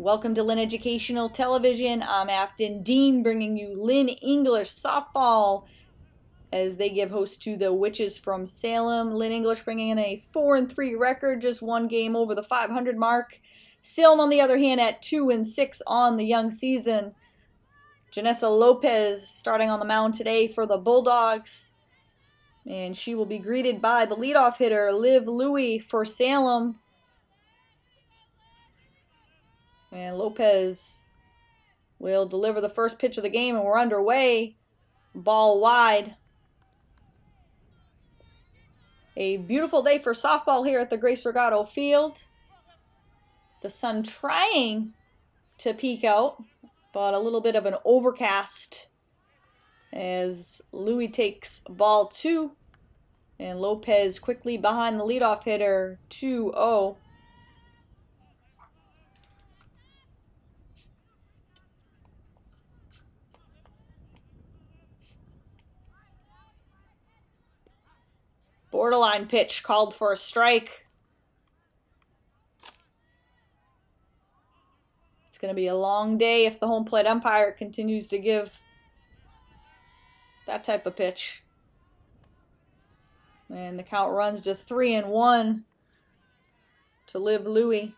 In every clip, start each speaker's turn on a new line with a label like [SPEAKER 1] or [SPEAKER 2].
[SPEAKER 1] Welcome to Lynn Educational Television. I'm Afton Dean bringing you Lynn English softball as they give host to the Witches from Salem. Lynn English bringing in a 4-3 record, just one game over the 500 mark. Salem, on the other hand, at 2-6 on the young season. Janessa Lopez starting on the mound today for the Bulldogs, and she will be greeted by the leadoff hitter, Liv Louie for Salem. And Lopez will deliver the first pitch of the game, and we're underway. Ball wide. A beautiful day for softball here at the Grace Regato Field. The sun trying to peek out, but a little bit of an overcast as Louie takes ball 2. And Lopez quickly behind the leadoff hitter, 2-0. Borderline pitch called for a strike. It's going to be a long day if the home plate umpire continues to give that type of pitch. And the count runs to 3-1 to Liv Louie.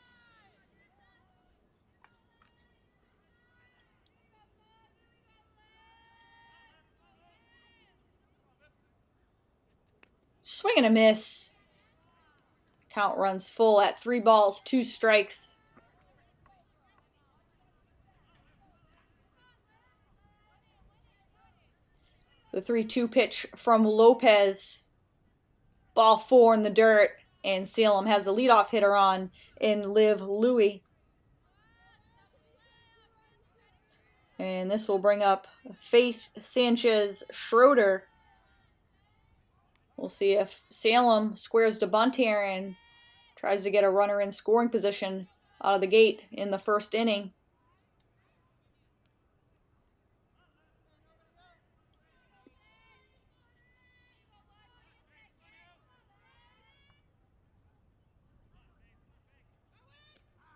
[SPEAKER 1] Swing and a miss. Count runs full at 3 balls, 2 strikes. The 3-2 pitch from Lopez. Ball 4 in the dirt, and Salem has the leadoff hitter on in Liv Louie. And this will bring up Faith Sanchez-Schroeder. We'll see if Salem squares to bunt here and tries to get a runner in scoring position out of the gate in the first inning.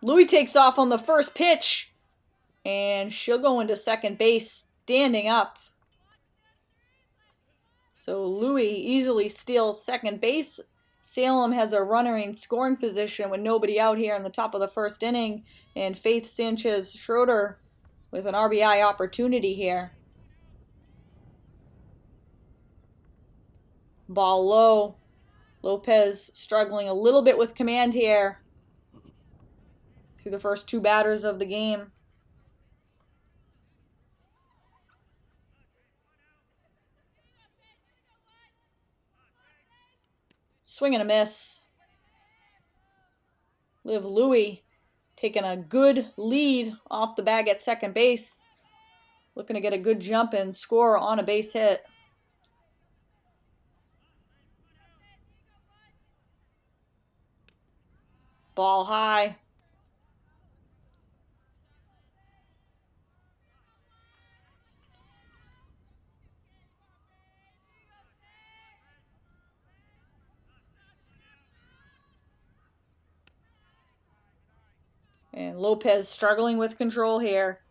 [SPEAKER 1] Louie takes off on the first pitch, and she'll go into second base standing up. So Louie easily steals second base. Salem has a runner in scoring position with nobody out here in the top of the first inning, and Faith Sanchez-Schroeder with an RBI opportunity here. Ball low. Lopez struggling a little bit with command here through the first 2 batters of the game. Swing and a miss. Liv Louie taking a good lead off the bag at second base. Looking to get a good jump and score on a base hit. Ball high. And Lopez struggling with control here.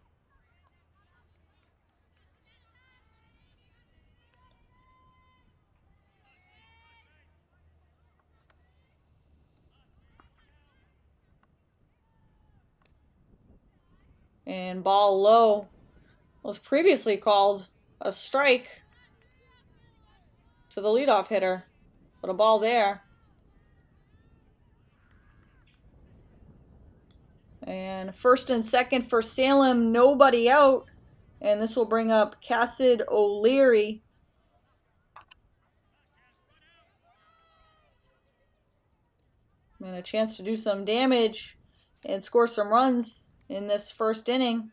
[SPEAKER 1] And ball low was previously called a strike to the leadoff hitter, but a ball there. And first and second for Salem, nobody out. And this will bring up Cassid O'Leary. And a chance to do some damage and score some runs in this first inning.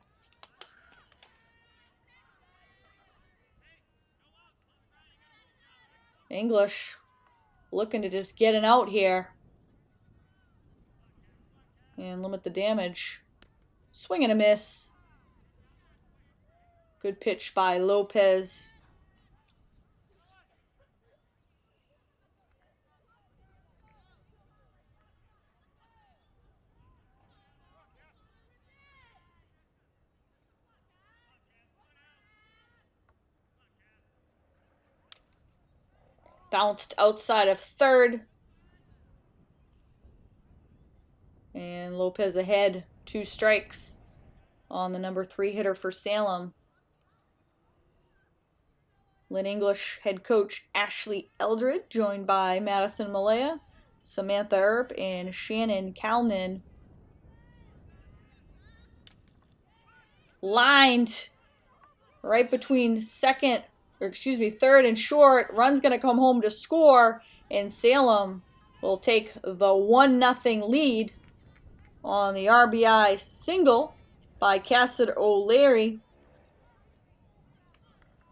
[SPEAKER 1] English looking to just get an out here and limit the damage. Swing and a miss. Good pitch by Lopez. bounced outside of third. And Lopez ahead, 2 strikes on the number 3 hitter for Salem. Lynn English head coach Ashley Eldred, joined by Madison Malaya, Samantha Earp, and Shannon Kalnin. Lined right between third and short. Run's going to come home to score, and Salem will take the 1-0 lead on the RBI single by Cassidy O'Leary.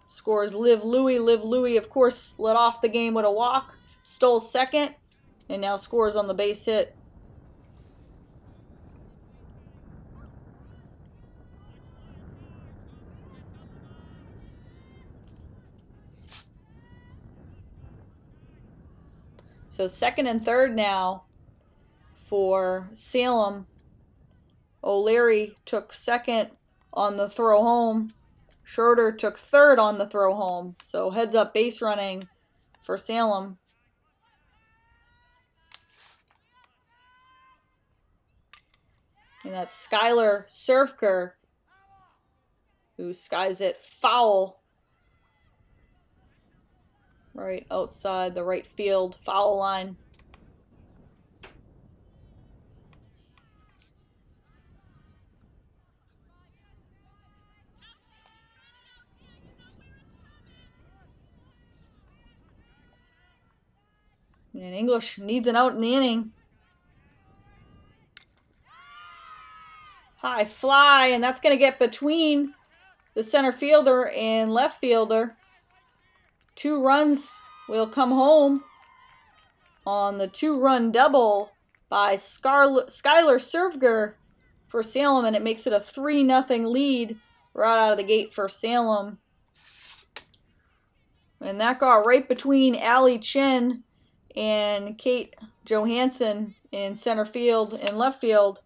[SPEAKER 1] Scores Liv Louie. Liv Louie, of course, led off the game with a walk, stole second, and now scores on the base hit. So second and third now for Salem. O'Leary took second on the throw home. Schroeder took third on the throw home. So heads up base running for Salem. And that's Skylar Surfker, who skies it foul right outside the right field foul line. And English needs an out in the inning. High fly, and that's going to get between the center fielder and left fielder. 2 runs will come home on the 2-run double by Skylar Surfker for Salem, and it makes it a 3-0 lead right out of the gate for Salem. And that got right between Allie Chen and Kate Johansson in center field and left field.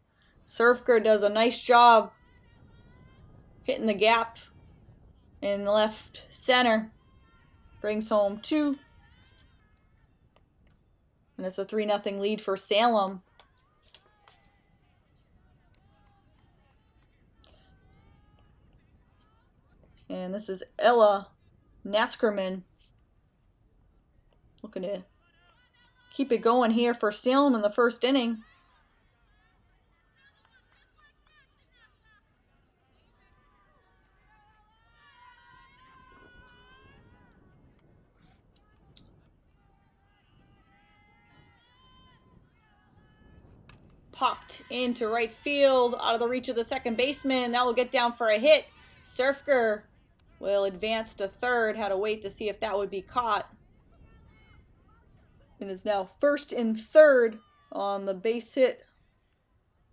[SPEAKER 1] Surfker does a nice job hitting the gap in left center. Brings home 2. And it's a 3-0 lead for Salem. And this is Ella Naskerman looking to keep it going here for Salem in the first inning. Popped into right field, out of the reach of the second baseman. That will get down for a hit. Surfker will advance to third. Had to wait to see if that would be caught. And is now first and third on the base hit,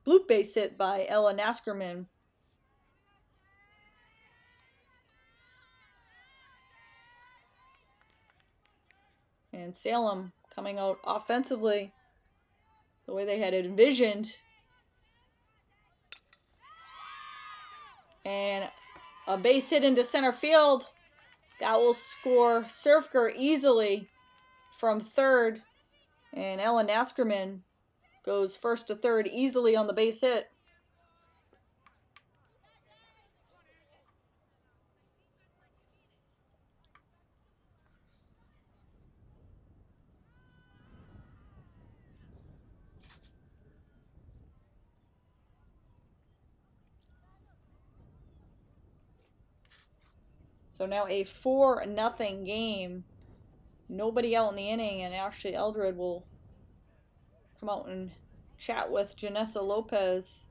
[SPEAKER 1] bloop base hit by Ella Naskerman. And Salem coming out offensively the way they had envisioned. And a base hit into center field. That will score Surfker easily from third. And Ella Naskerman goes first to third easily on the base hit. So now a 4-0 game. Nobody out in the inning, and Ashley Eldred will come out and chat with Janessa Lopez.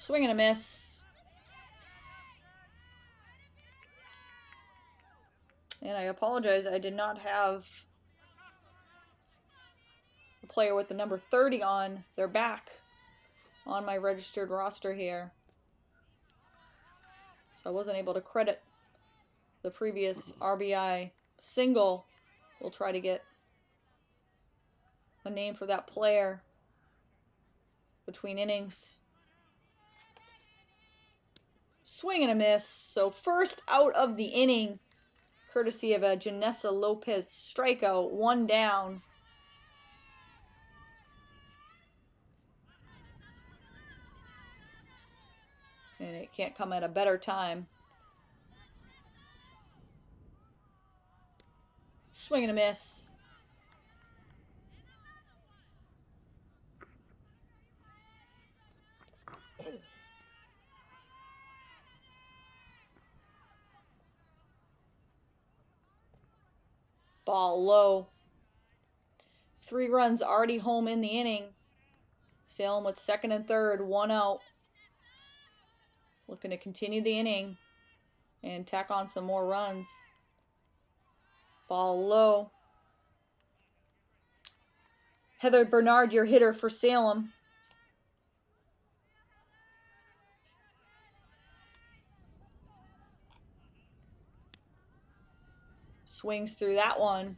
[SPEAKER 1] Swing and a miss. And I apologize, I did not have a player with the number 30 on their back on my registered roster here. So I wasn't able to credit the previous RBI single. We'll try to get a name for that player between innings. Swing and a miss. So first out of the inning, courtesy of a Janessa Lopez strikeout, 1 down. And it can't come at a better time. Swing and a miss. Ball low. 3 runs already home in the inning. Salem with second and third, 1 out. Looking to continue the inning and tack on some more runs. Ball low. Heather Bernard, your hitter for Salem. Swings through that one.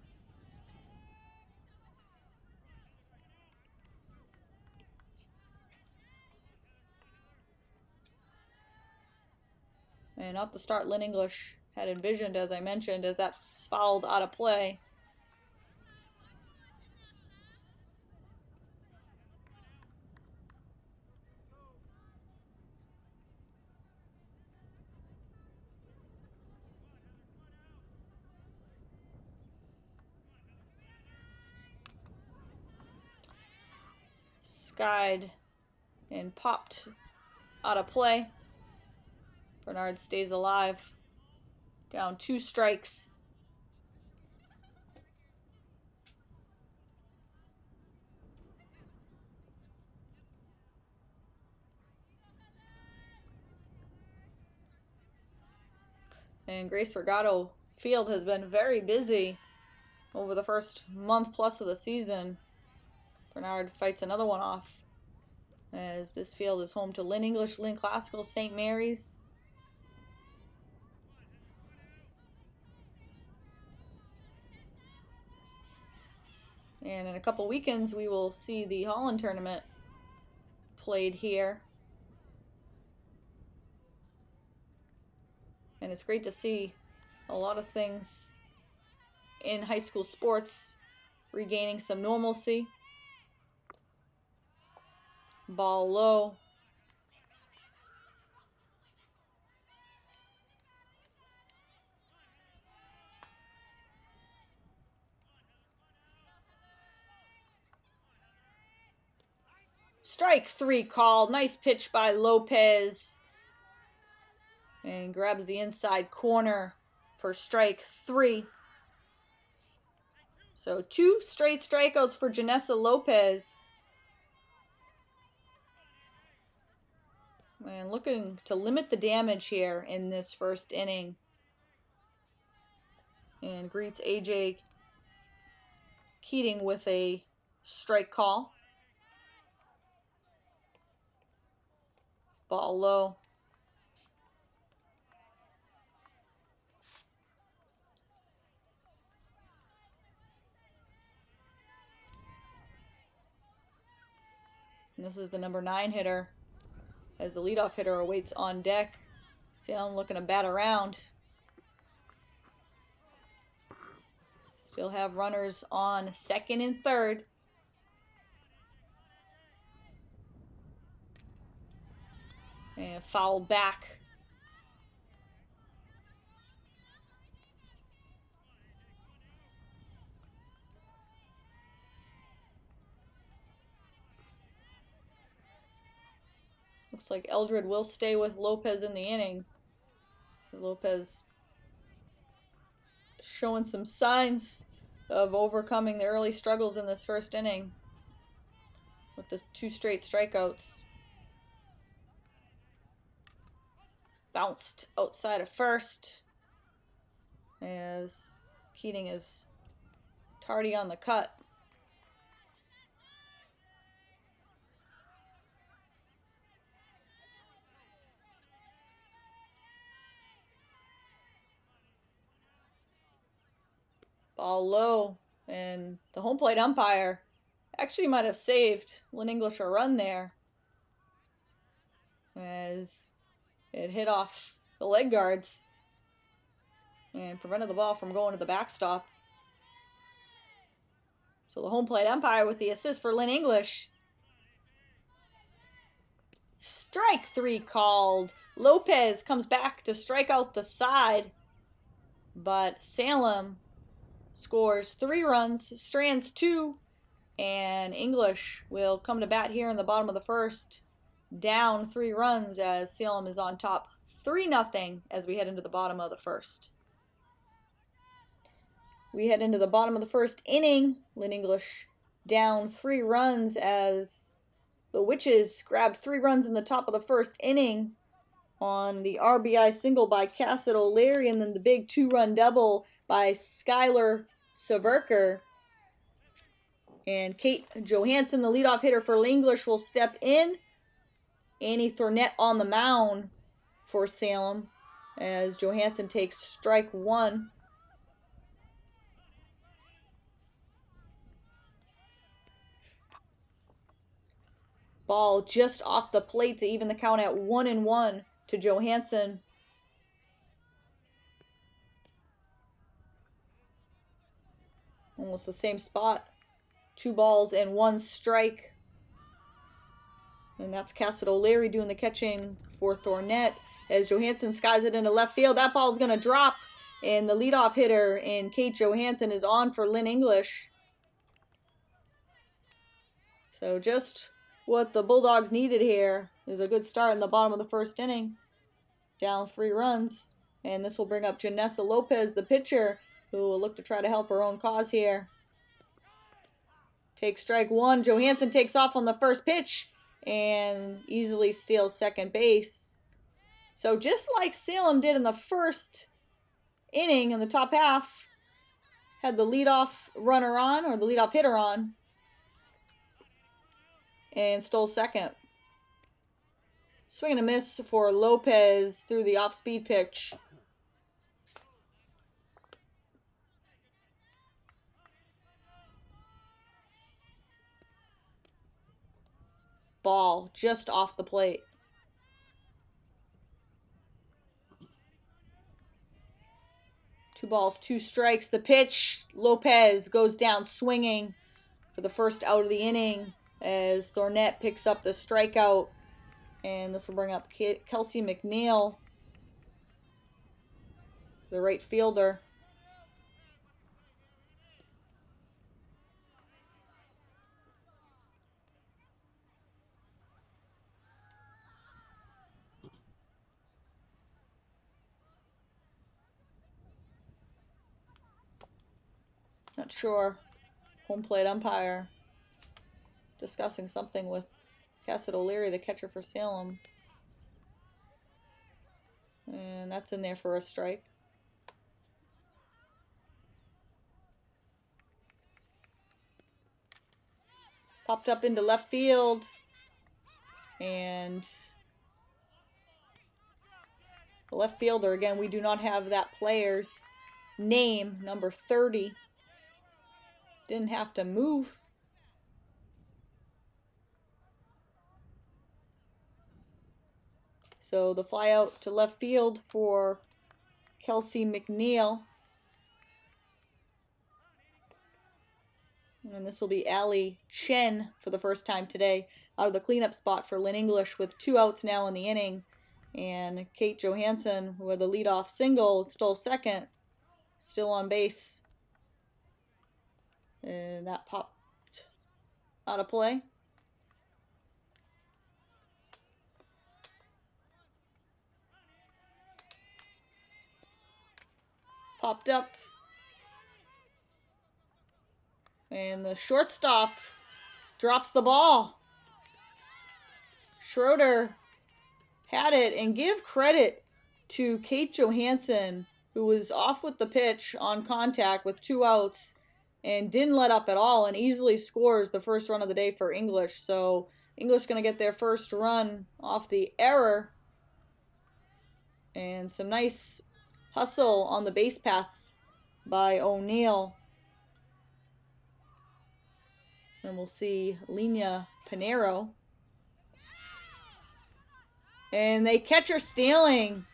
[SPEAKER 1] And not the start Lynn English had envisioned, as I mentioned, as that fouled out of play. Skied and popped out of play. Bernard stays alive. Down 2 strikes. And Grace Regato Field has been very busy over the first month plus of the season. Bernard fights another one off, as this field is home to Lynn English, Lynn Classical, St. Mary's. And in a couple weekends, we will see the Holland tournament played here. And it's great to see a lot of things in high school sports regaining some normalcy. Ball low. Strike 3 called. Nice pitch by Lopez. And grabs the inside corner for strike 3. So 2 straight strikeouts for Janessa Lopez. And looking to limit the damage here in this first inning. And greets AJ Keating with a strike call. Ball low. And this is the number 9 hitter, as the leadoff hitter awaits on deck. Salem looking to bat around. Still have runners on second and third. And foul back. Looks like Eldred will stay with Lopez in the inning. Lopez showing some signs of overcoming the early struggles in this first inning with the 2 straight strikeouts. bounced outside of first as Keating is tardy on the cut. Ball low, and the home plate umpire actually might have saved Lynn English a run there as it hit off the leg guards and prevented the ball from going to the backstop. So the home plate umpire with the assist for Lynn English. Strike 3 called. Lopez comes back to strike out the side, but Salem scores 3 runs, strands 2, and English will come to bat here in the bottom of the first, down 3 runs as Salem is on top 3-0 as we head into the bottom of the first. We head into the bottom of the first inning. Lynn English down 3 runs as the Witches grabbed 3 runs in the top of the first inning on the RBI single by Cassidy O'Leary, and then the big 2-run double by Skylar Severker. And Kate Johansson, the leadoff hitter for Lynn English, will step in. Annie Thornett on the mound for Salem as Johansson takes strike 1. Ball just off the plate to even the count at 1-1 to Johansson. Almost the same spot. 2 balls and 1 strike. And that's Cassidy O'Leary doing the catching for Thornett as Johansson skies it into left field. That ball's going to drop, and the leadoff hitter in Kate Johansson is on for Lynn English. So just what the Bulldogs needed here is a good start in the bottom of the first inning. Down 3 runs. And this will bring up Janessa Lopez, the pitcher, who will look to try to help her own cause here. Takes strike 1. Johansson takes off on the first pitch and easily steals second base. So just like Salem did in the first inning in the top half, had the leadoff runner on, or the leadoff hitter on, and stole second. Swing and a miss for Lopez through the off-speed pitch. Ball just off the plate. Two balls, 2 strikes. The pitch, Lopez goes down swinging for the first out of the inning as Thornett picks up the strikeout. And this will bring up Kelsey McNeil, the right fielder. Not sure. Home plate umpire discussing something with Cassidy O'Leary, the catcher for Salem. And that's in there for a strike. Popped up into left field. And the left fielder, again, we do not have that player's name, number 30. Didn't have to move. So the fly out to left field for Kelsey McNeil. And this will be Allie Chen for the first time today out of the cleanup spot for Lynn English with 2 outs now in the inning. And Kate Johansson with a leadoff single, stole second, still on base. And that popped out of play. Popped up. And the shortstop drops the ball. Schroeder had it, and give credit to Kate Johansson, who was off with the pitch on contact with 2 outs and didn't let up at all and easily scores the first run of the day for English. So English going to get their first run off the error. And some nice hustle on the base paths by O'Neill. And we'll see Lina Pinero. And they catch her stealing.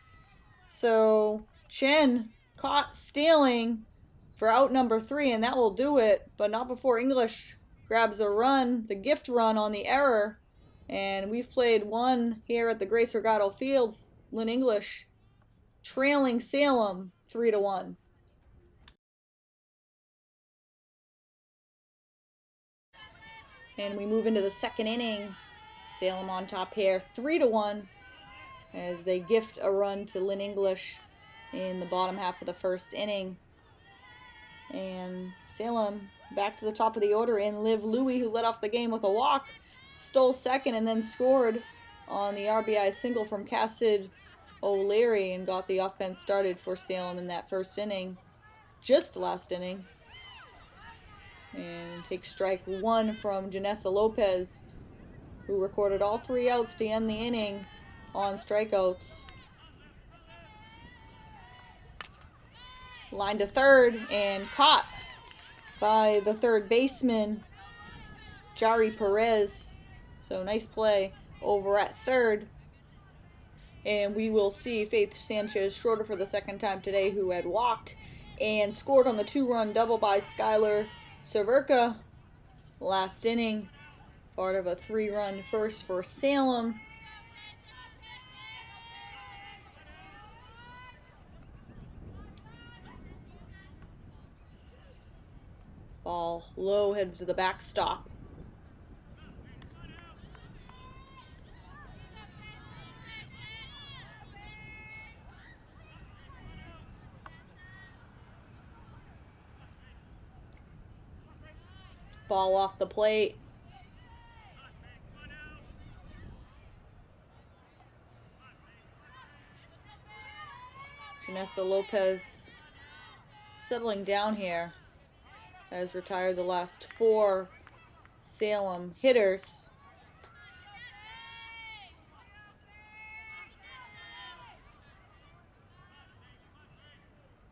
[SPEAKER 1] So Chen caught stealing for out number 3, and that will do it. But not before English grabs a run, the gift run on the error. And we've played one here at the Grace Regato Fields. Lynn English trailing Salem 3-1. And we move into the second inning. Salem on top here, 3-1, as they gift a run to Lynn English in the bottom half of the first inning. And Salem back to the top of the order in Liv Louie, who led off the game with a walk, stole second, and then scored on the RBI single from Cassid O'Leary and got the offense started for Salem in that first inning, just last inning. And takes strike 1 from Janessa Lopez, who recorded all 3 outs to end the inning on strikeouts. Line to third and caught by the third baseman, Jari Perez. So nice play over at third. And we will see Faith Sanchez Schroeder for the second time today, who had walked and scored on the 2-run double by Skylar Severka last inning. Part of a 3-run first for Salem. Ball low, heads to the backstop. Ball off the plate. Janessa Lopez settling down here. Has retired the last 4 Salem hitters.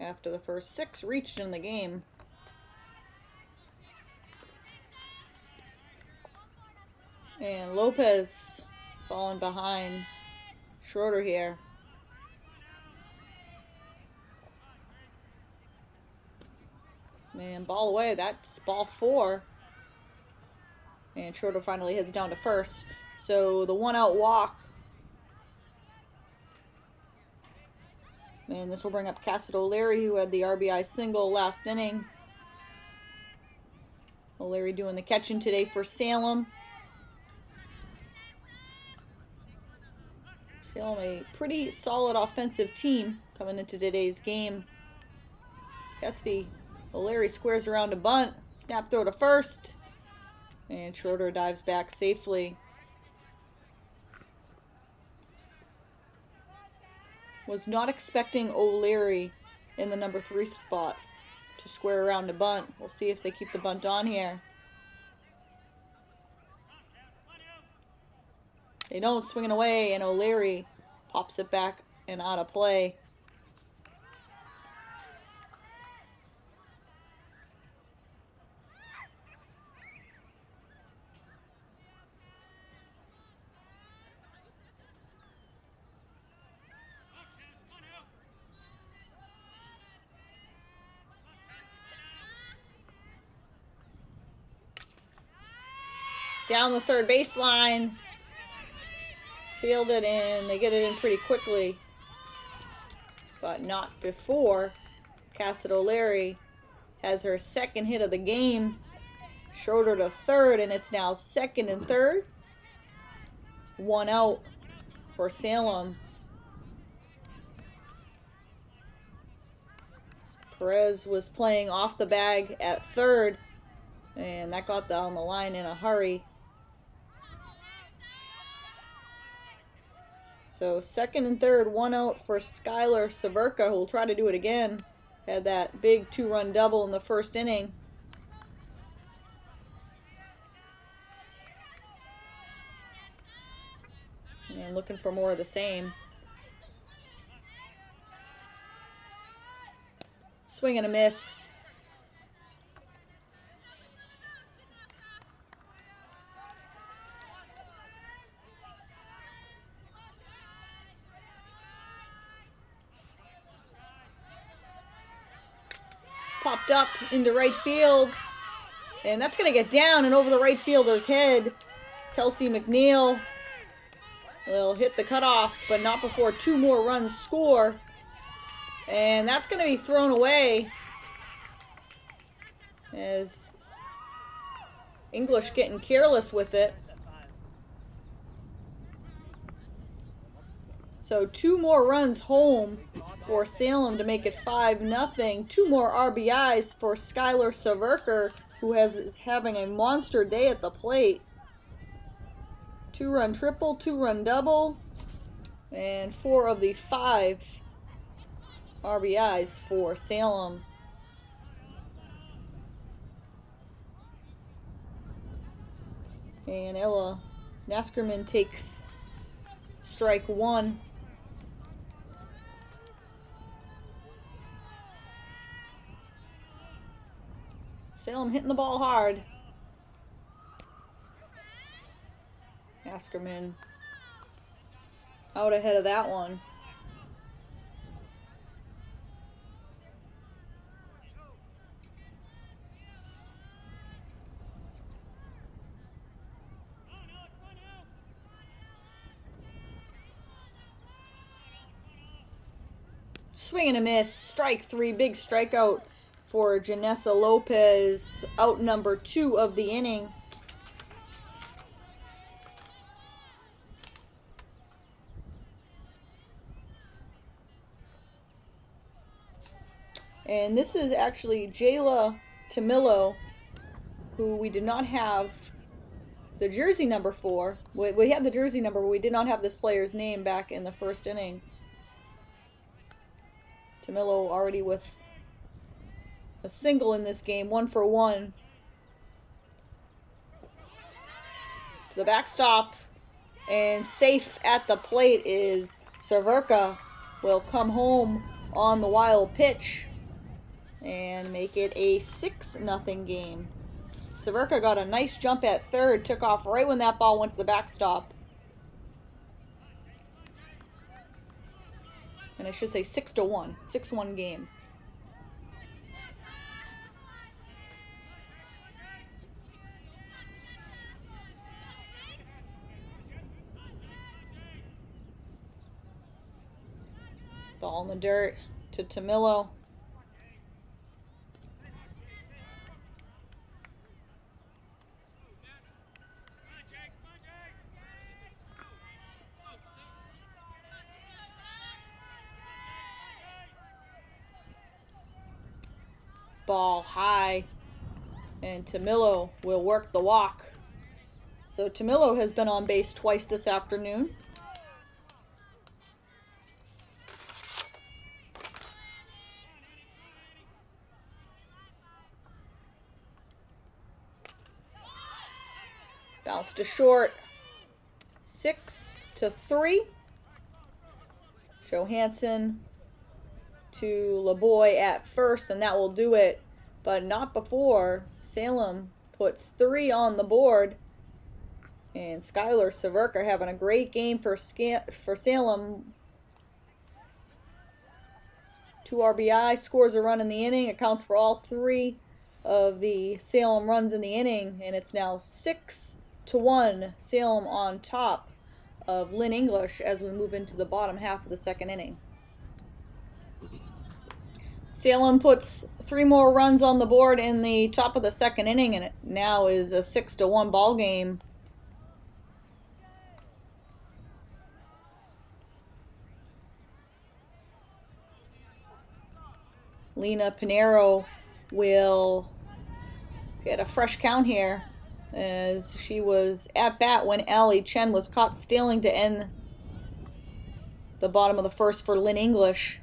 [SPEAKER 1] After the first 6 reached in the game. And Lopez falling behind Schroeder here. Man, ball away. That's ball 4. And Schroeder finally heads down to first. So the 1-out walk. And this will bring up Cassid O'Leary, who had the RBI single last inning. O'Leary doing the catching today for Salem. Salem, a pretty solid offensive team coming into today's game. Cassidy O'Leary squares around a bunt. Snap throw to first. And Schroeder dives back safely. Was not expecting O'Leary in the number 3 spot to square around a bunt. We'll see if they keep the bunt on here. They don't, swinging away, and O'Leary pops it back and out of play. Down the third baseline. Fielded in. They get it in pretty quickly. But not before Cassid O'Leary has her second hit of the game. Schroeder to third, and it's now second and third. 1 out for Salem. Perez was playing off the bag at third, and that got down the line in a hurry. So second and third, one out for Skylar Severka, who will try to do it again. Had that big 2-run double in the first inning. And looking for more of the same. Swing and a miss. Popped up into right field. And that's going to get down and over the right fielder's head. Kelsey McNeil will hit the cutoff, but not before 2 more runs score. And that's going to be thrown away as English getting careless with it. So 2 more runs home for Salem to make it 5-0. 2 more RBIs for Skylar Severker, who is having a monster day at the plate. 2-run triple, 2-run double, and 4 of the 5 RBIs for Salem. And Ella Naskerman takes strike 1. Salem hitting the ball hard. Askerman out ahead of that one. Swing and a miss. Strike 3. Big strikeout for Janessa Lopez. Out number 2 of the inning. And this is actually Jayla Tamillo, who we did not have the jersey number for. We had the jersey number, but we did not have this player's name back in the first inning. Tamillo already with a single in this game, 1 for 1. To the backstop, and safe at the plate is Severka. Will come home on the wild pitch and make it a 6-0 game. Severka got a nice jump at third, took off right when that ball went to the backstop. And I should say 6-1, 6-1 game. Ball in the dirt to Tamillo. Ball high, and Tamillo will work the walk. So Tamillo has been on base twice this afternoon. Bounce to short, 6-3. Johansson to LeBoy at first, and that will do it, but not before Salem puts 3 on the board. And Skylar Severka having a great game for Salem. 2 RBI, scores a run in the inning, accounts for all 3 of the Salem runs in the inning, and it's now 6-1 Salem on top of Lynn English as we move into the bottom half of the second inning. Salem puts 3 more runs on the board in the top of the second inning, and it now is a 6-1 ball game. Lena Pinero will get a fresh count here, as she was at bat when Allie Chen was caught stealing to end the bottom of the first for Lynn English.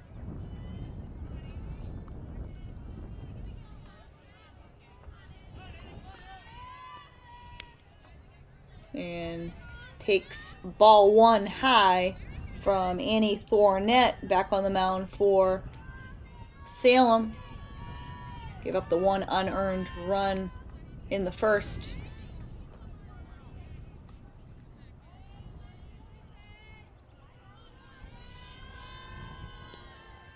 [SPEAKER 1] And takes ball one high from Annie Thornett back on the mound for Salem. Gave up the one unearned run in the first.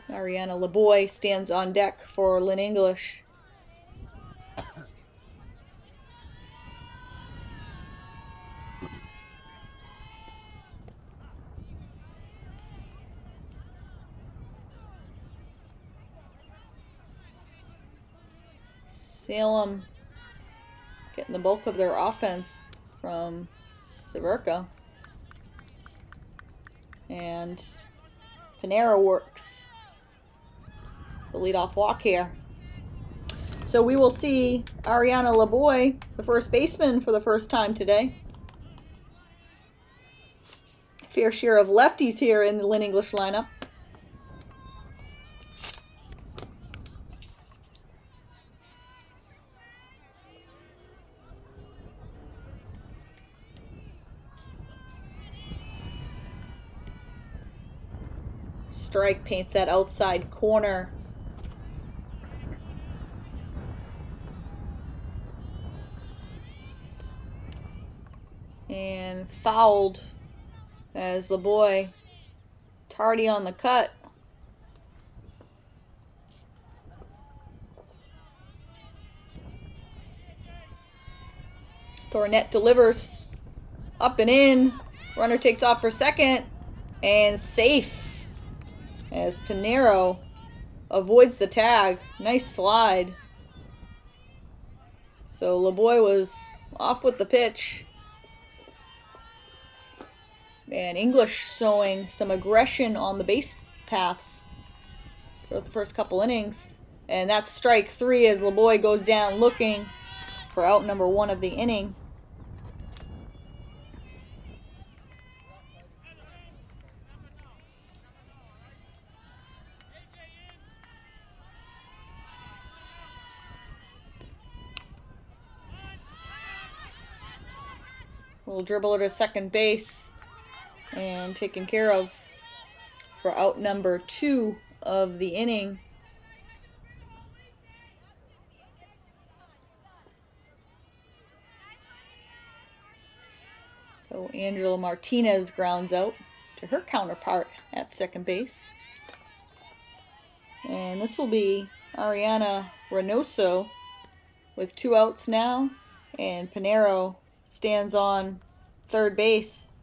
[SPEAKER 1] Ariana LeBoy stands on deck for Lynn English. Salem getting the bulk of their offense from Severka. And Panera works the leadoff walk here. So we will see Ariana LeBoy, the first baseman, for the first time today. Fair share of lefties here in the Lynn English lineup. Strike paints that outside corner. And fouled as LeBoy tardy on the cut. Thornett delivers up and in. Runner takes off for second and safe as Panero avoids the tag. Nice slide. So LeBoy was off with the pitch. And English showing some aggression on the base paths throughout the first couple innings. And that's strike three as LeBoy goes down looking for out number one of the inning. Little dribbler to second base and taken care of for out number two of the inning. So Angela Martinez grounds out to her counterpart at second base. And this will be Ariana Reynoso with 2 outs now, and Panero stands on third base.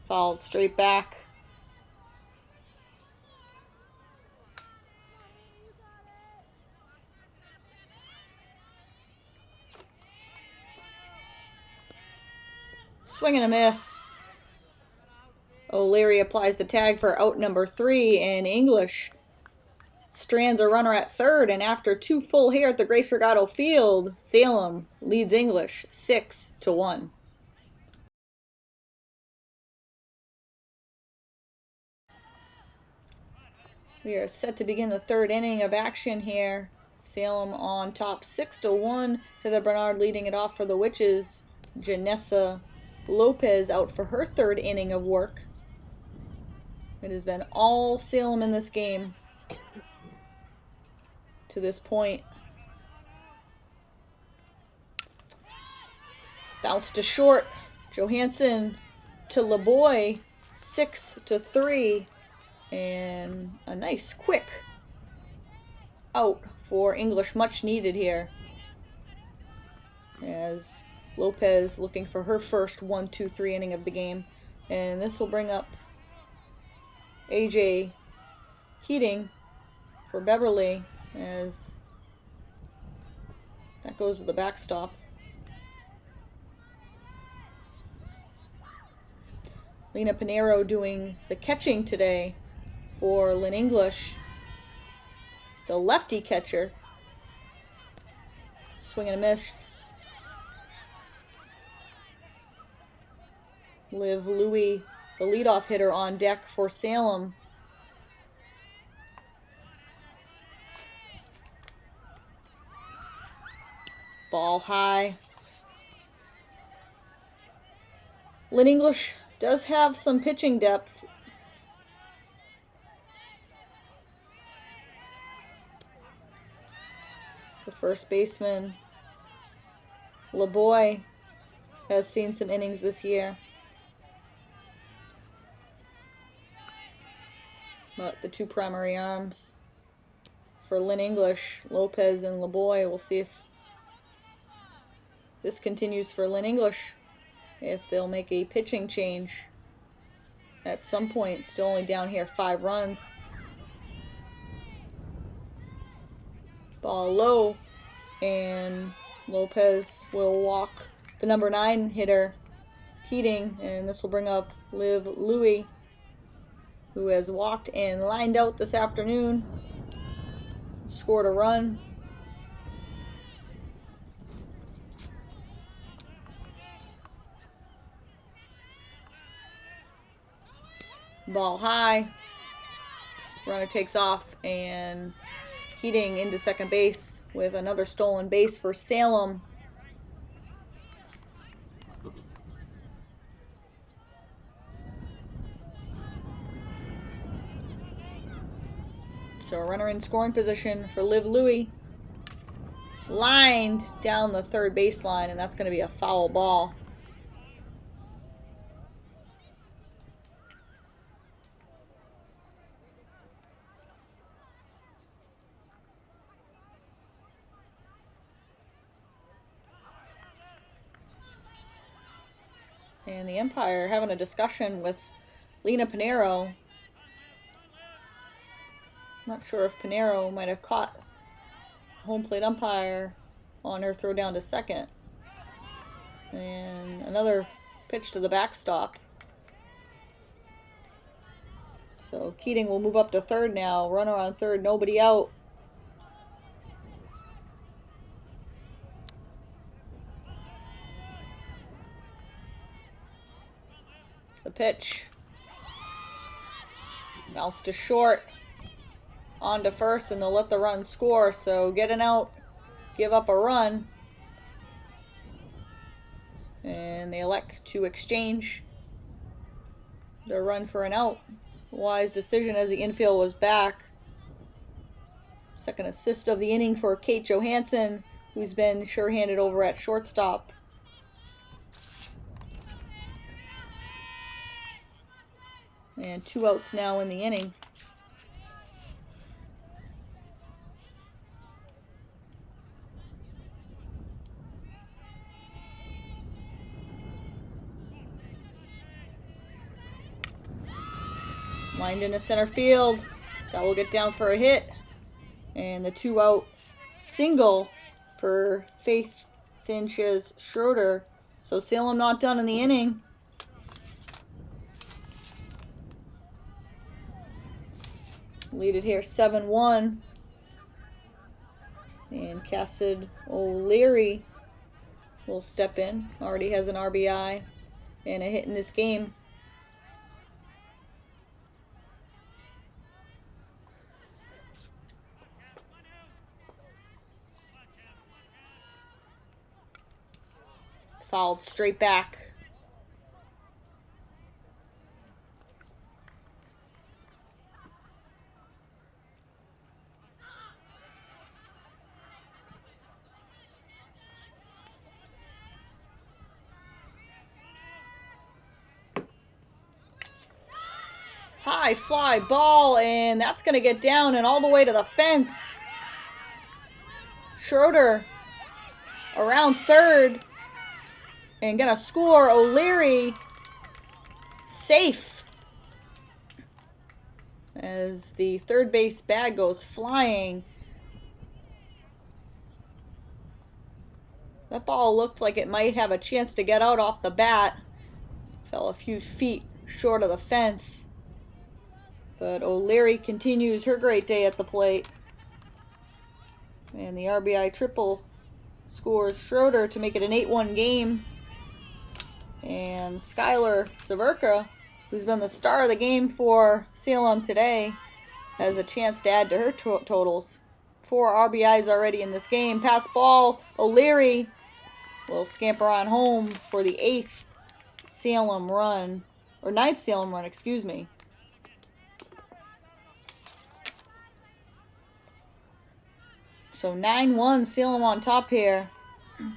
[SPEAKER 1] Fouled straight back. Swing and a miss. O'Leary applies the tag for out number 3, and English strands a runner at third, and after 2 full here at the Grace Regato Field, Salem leads English 6-1. We are set to begin the third inning of action here. Salem on top 6-1. Heather Bernard leading it off for the Witches. Janessa Lopez out for her third inning of work. It has been all Salem in this game to this point. Bounce to short. Johansson to LeBoy. 6-3. And a nice quick out for English, much needed here. As Lopez looking for her first 1-2-3 inning of the game. And this will bring up AJ Heating for Beverly as That goes to the backstop. Lena Pinero doing the catching today for Lynn English. The lefty catcher. Swing and a miss. Liv Louie, the leadoff hitter, on deck for Salem. Ball high. Lynn English does have some pitching depth. The first baseman, LeBoy, has seen some innings this year. But the two primary arms for Lynn English, Lopez and LeBoy, we'll see if this continues for Lynn English, if they'll make a pitching change at some point. Still only down here 5 runs. Ball low, and Lopez will walk the number 9 hitter, Keating, and this will bring up Liv Louie, who has walked and lined out this afternoon. Scored a run. Ball high. Runner takes off, and Keating into second base with another stolen base for Salem. So a runner in scoring position for Liv Louie. Lined down the third baseline, and that's going to be a foul ball. And the umpire having a discussion with Lena Pinero. Not sure if Pinero might have caught home plate umpire on her throw down to second. And another pitch to the backstop. So Keating will move up to third now. Runner on third, nobody out. The pitch. Bounce to short. On to first, and they'll let the run score. So get an out, give up a run. And they elect to exchange the run for an out. Wise decision as the infield was back. Second assist of the inning for Kate Johansson, who's been sure-handed over at shortstop. And 2 outs now in the inning. Lined into center field. That will get down for a hit. And the 2-out single for Faith Sanchez Schroeder. So Salem not done in the inning. Lead it here 7-1. And Cassid O'Leary will step in. Already has an RBI and a hit in this game. Fouled straight back. High fly ball, and that's going to get down and all the way to the fence. Schroeder around third. And gonna score. O'Leary safe as the third base bag goes flying. That ball looked like it might have a chance to get out off the bat. Fell a few feet short of the fence. But O'Leary continues her great day at the plate. And the RBI triple scores Schroeder to make it an 8-1 game. And Skylar Severka, who's been the star of the game for Salem today, has a chance to add to her totals. 4 RBIs already in this game. Pass ball, O'Leary will scamper on home for the 8th Salem run, or 9th Salem run, excuse me. So 9-1 Salem on top here.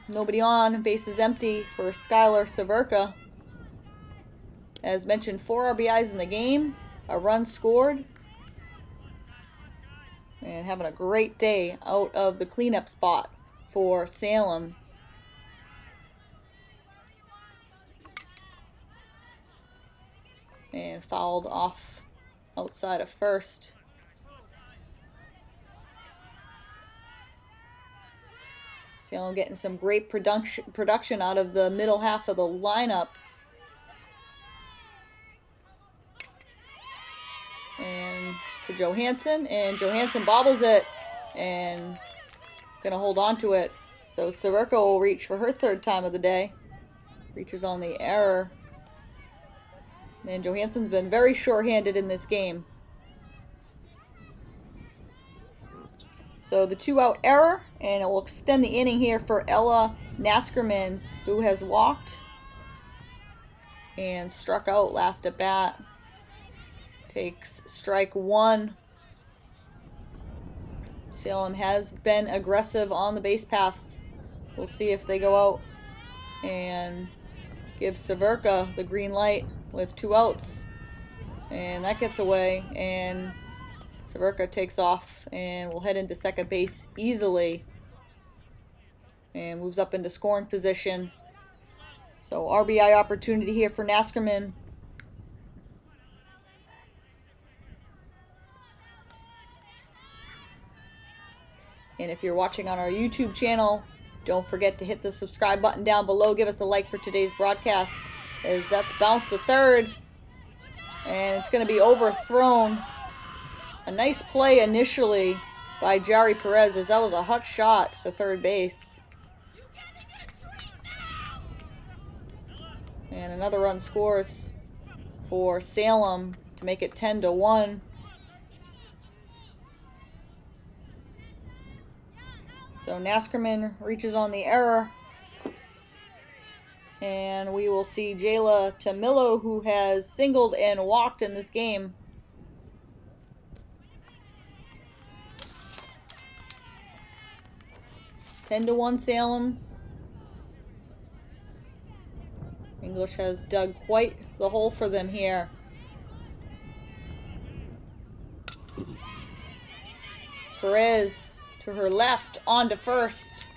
[SPEAKER 1] Nobody on, base is empty for Skylar Severka. As mentioned, 4 RBIs in the game, a run scored, and having a great day out of the cleanup spot for Salem. And fouled off outside of first. Salem getting some great production out of the middle half of the lineup. And to Johansson, and Johansson bobbles it and gonna hold on to it. So Severka will reach for her 3rd time of the day. Reaches on the error. And Johansson's been very short-handed in this game. So the 2-out error, and it will extend the inning here for Ella Naskerman, who has walked and struck out last at bat. Takes strike 1. Salem has been aggressive on the base paths. We'll see if they go out and give Severka the green light with 2 outs. And that gets away, and Severka takes off and will head into second base easily and moves up into scoring position. So RBI opportunity here for Naskerman. And if you're watching on our YouTube channel, don't forget to hit the subscribe button down below. Give us a like for today's broadcast, as that's bounced to third. And it's going to be overthrown. A nice play initially by Jari Perez, as that was a hot shot to third base. And another run scores for Salem to make it 10-1. So Naskerman reaches on the error. And we will see Jayla Tamillo, who has singled and walked in this game. 10-1 Salem. English has dug quite the hole for them here. Perez to her left, on to first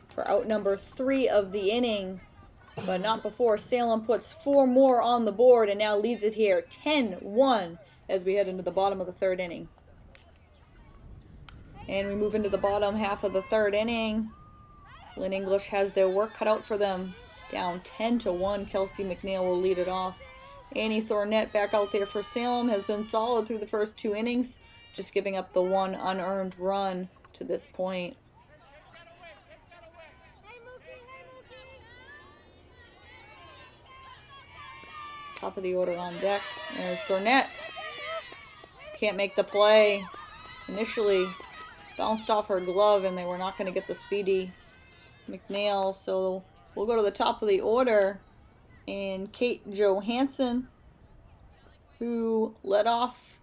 [SPEAKER 1] for out number 3 of the inning. But not before Salem puts 4 more on the board and now leads it here 10-1 as we head into the bottom of the 3rd inning. And we move into the bottom half of the 3rd inning. Lynn English has their work cut out for them. Down 10-1, Kelsey McNeil will lead it off. Annie Thornett back out there for Salem has been solid through the first 2 innings, just giving up the 1 unearned run to this point. Top of the order on deck as Thornett can't make the play. Initially bounced off her glove and they were not going to get the speedy McNeil, so we'll go to the top of the order, and Kate Johansson, who led off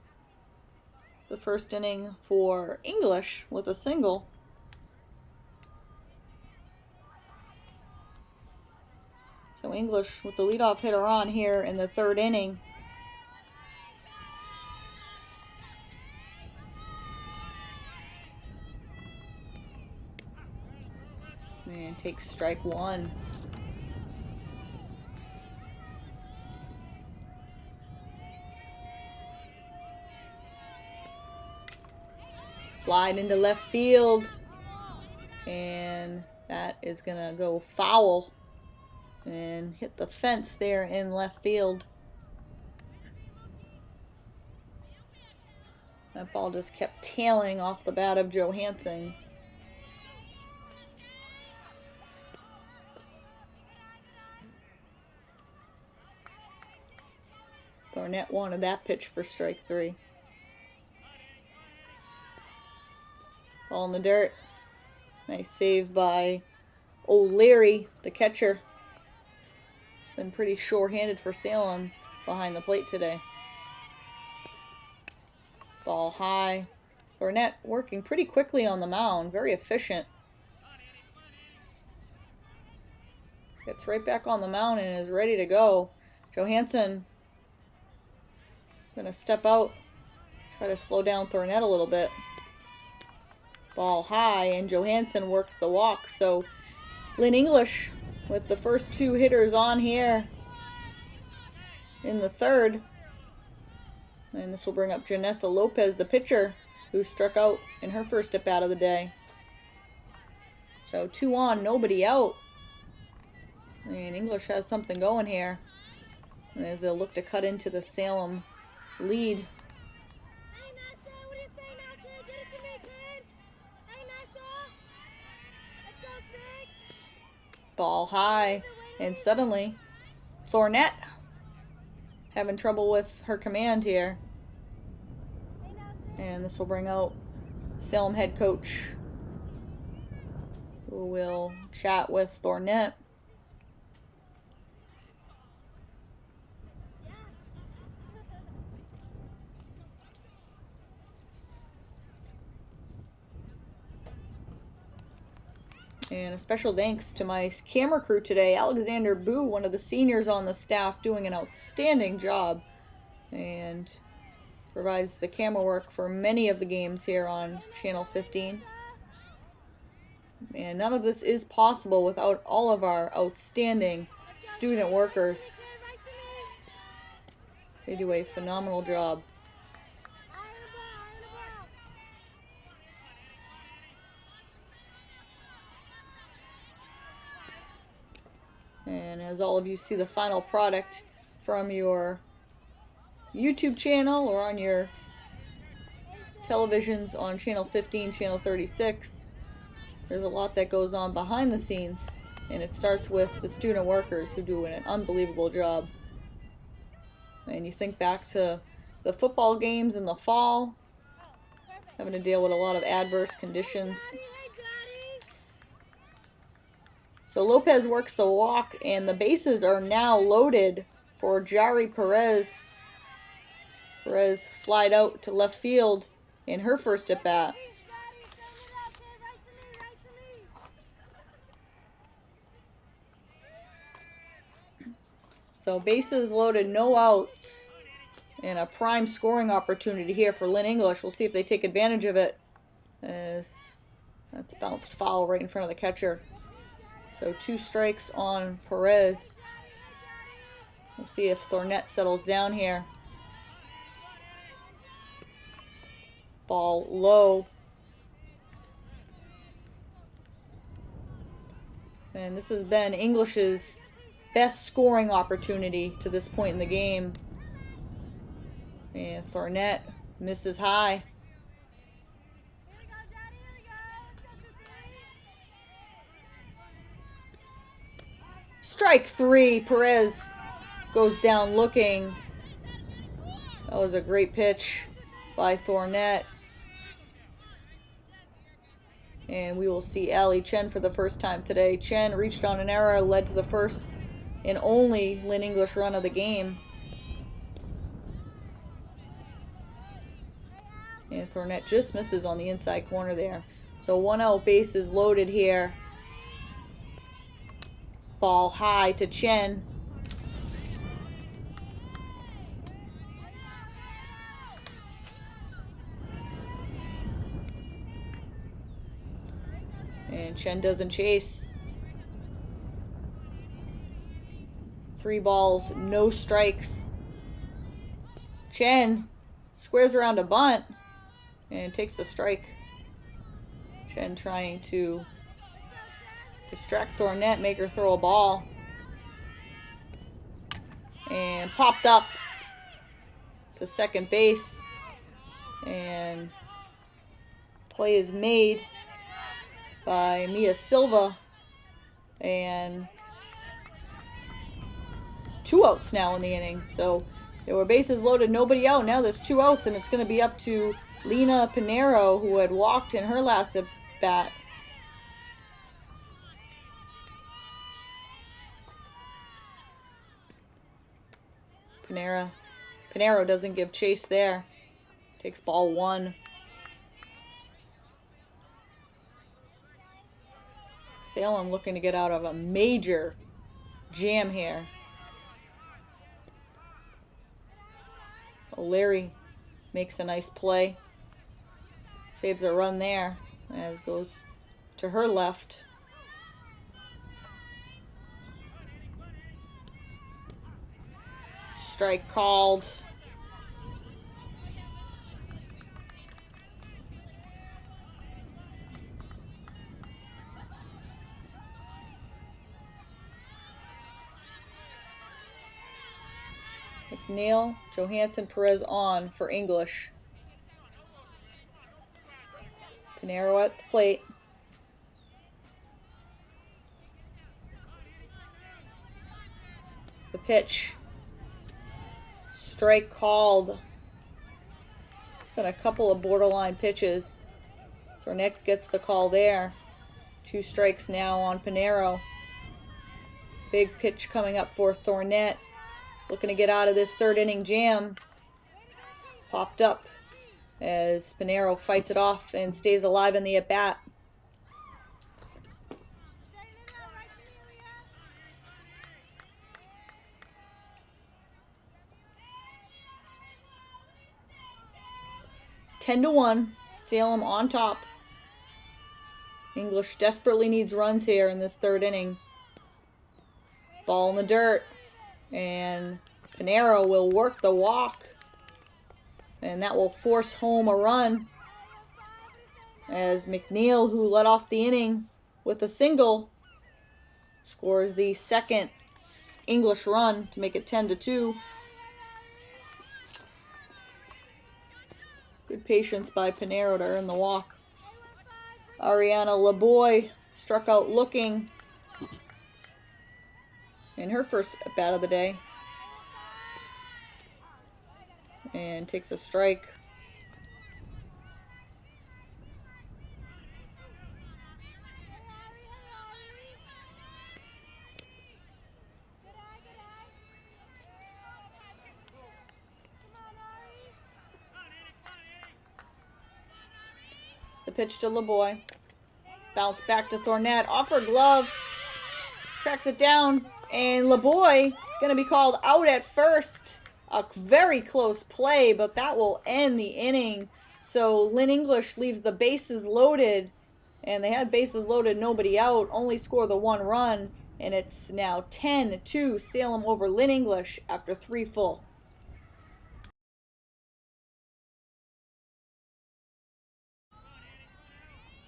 [SPEAKER 1] the first inning for English with a single. So English with the leadoff hitter on here in the 3rd inning. And takes strike 1. Flied into left field. And That is going to go foul and hit the fence there in left field. That ball just kept tailing off the bat of Johansson. Thornett wanted that pitch for strike 3. Ball in the dirt. Nice save by O'Leary, the catcher. It's been pretty sure-handed for Salem behind the plate today. Ball high. Thornett working pretty quickly on the mound. Very efficient. Gets right back on the mound and is ready to go. Johansson going to step out. Try to slow down Thornett a little bit. Ball high, and Johansson works the walk. So Lynn English with the first 2 hitters on here in the third. And this will bring up Janessa Lopez, the pitcher, who struck out in her first at-bat of the day. So 2 on, nobody out. And English has something going here, and as they'll look to cut into the Salem lead. Ball high, and suddenly Thornett having trouble with her command here. And this will bring out Salem head coach, who will chat with Thornett. And a special thanks to my camera crew today, Alexander Boo, one of the seniors on the staff, doing an outstanding job and provides the camera work for many of the games here on Channel 15. And none of this is possible without all of our outstanding student workers. They do a phenomenal job. And as all of you see the final product from your YouTube channel or on your televisions on Channel 15, Channel 36, there's a lot that goes on behind the scenes. And it starts with the student workers who do an unbelievable job. And you think back to the football games in the fall, having to deal with a lot of adverse conditions. So Lopez works the walk, and the bases are now loaded for Jari Perez. Perez flied out to left field in her first at-bat. So bases loaded, no outs, and a prime scoring opportunity here for Lynn English. We'll see if they take advantage of it, as that's bounced foul right in front of the catcher. So 2 strikes on Perez. We'll see if Thornett settles down here. Ball low. And this has been English's best scoring opportunity to this point in the game. And Thornett misses high. Strike 3. Perez goes down looking. That was a great pitch by Thornett. And we will see Ali Chen for the first time today. Chen reached on an error, led to the first and only Lynn English run of the game. And Thornett just misses on the inside corner there. So 1 out, bases loaded here. Ball high to Chen. And Chen doesn't chase. 3 balls, no strikes. Chen squares around a bunt and takes the strike. Chen trying to Distract Thornette, make her throw a ball. And popped up to second base. And play is made by Mia Silva. And 2 outs now in the inning. So there were bases loaded, nobody out. Now there's 2 outs, and it's going to be up to Lena Pinero, who had walked in her last at bat. Pinero doesn't give chase there. Takes ball 1. Salem looking to get out of a major jam here. O'Leary makes a nice play. Saves a run there as goes to her left. Strike called. McNeil, Johansson, Perez on for English. Pinero at the plate. The pitch. Strike called. It's been a couple of borderline pitches. Thornette gets the call there. 2 strikes now on Pinero. Big pitch coming up for Thornette. Looking to get out of this 3rd inning jam. Popped up as Pinero fights it off and stays alive in the at-bat. (10-1), Salem on top. English desperately needs runs here in this 3rd inning. Ball in the dirt. And Pinero will work the walk. And that will force home a run. As McNeil, who led off the inning with a single, scores the 2nd English run to make it 10-2. Good patience by Pinero to earn the walk. Ariana LeBoy struck out looking in her first bat of the day. And takes a strike. The pitch to LeBoy. Bounce back to Thornette. Off her glove. Tracks it down. And LeBoy going to be called out at first. A very close play, but that will end the inning. So Lynn English leaves the bases loaded. And they had bases loaded, nobody out. Only score the 1 run. And it's now 10-2 Salem over Lynn English after 3 full.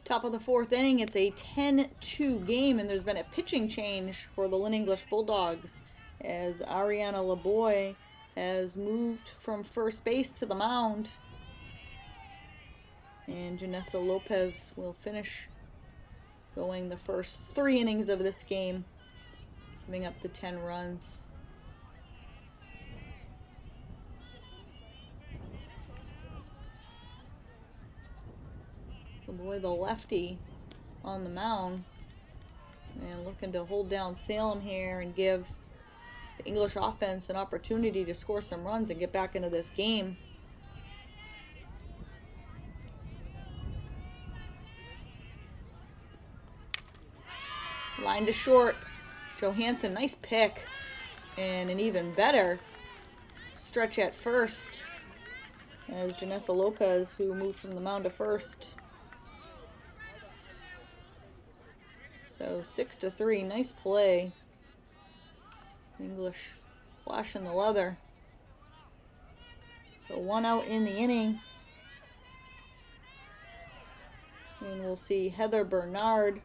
[SPEAKER 1] Top of the 4th inning, it's a 10-2 game, and there's been a pitching change for the Lynn English Bulldogs as Ariana LeBoy has moved from first base to the mound. And Janessa Lopez will finish going the first 3 innings of this game, giving up the 10 runs. LeBoy, the lefty, on the mound, and looking to hold down Salem here and give the English offense an opportunity to score some runs and get back into this game. Line to short. Johansson, nice pick. And an even better stretch at first as Janessa Lopez, who moved from the mound to first. So 6-3, nice play. English flashing the leather. So 1 out in the inning. And we'll see Heather Bernard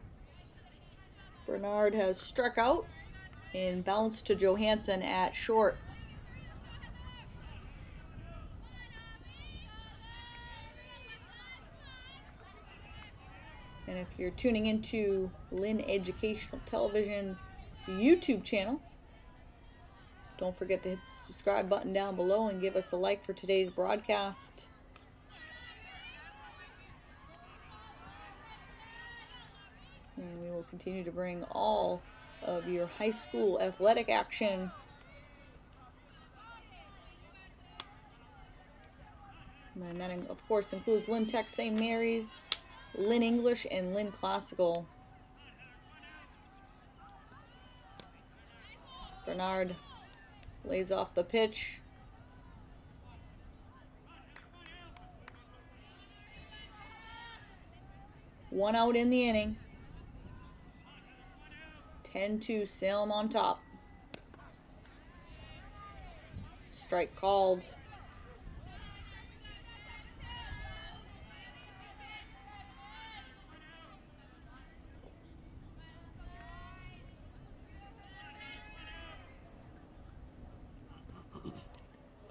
[SPEAKER 1] Bernard has struck out and bounced to Johansson at short. And if you're tuning into Lynn Educational Television YouTube channel, don't forget to hit the subscribe button down below and give us a like for today's broadcast. And we will continue to bring all of your high school athletic action. And that, of course, includes Lynn Tech St. Mary's, Lynn English, and Lynn Classical. Bernard lays off the pitch. One out in the inning. 10-2, Salem on top. Strike called.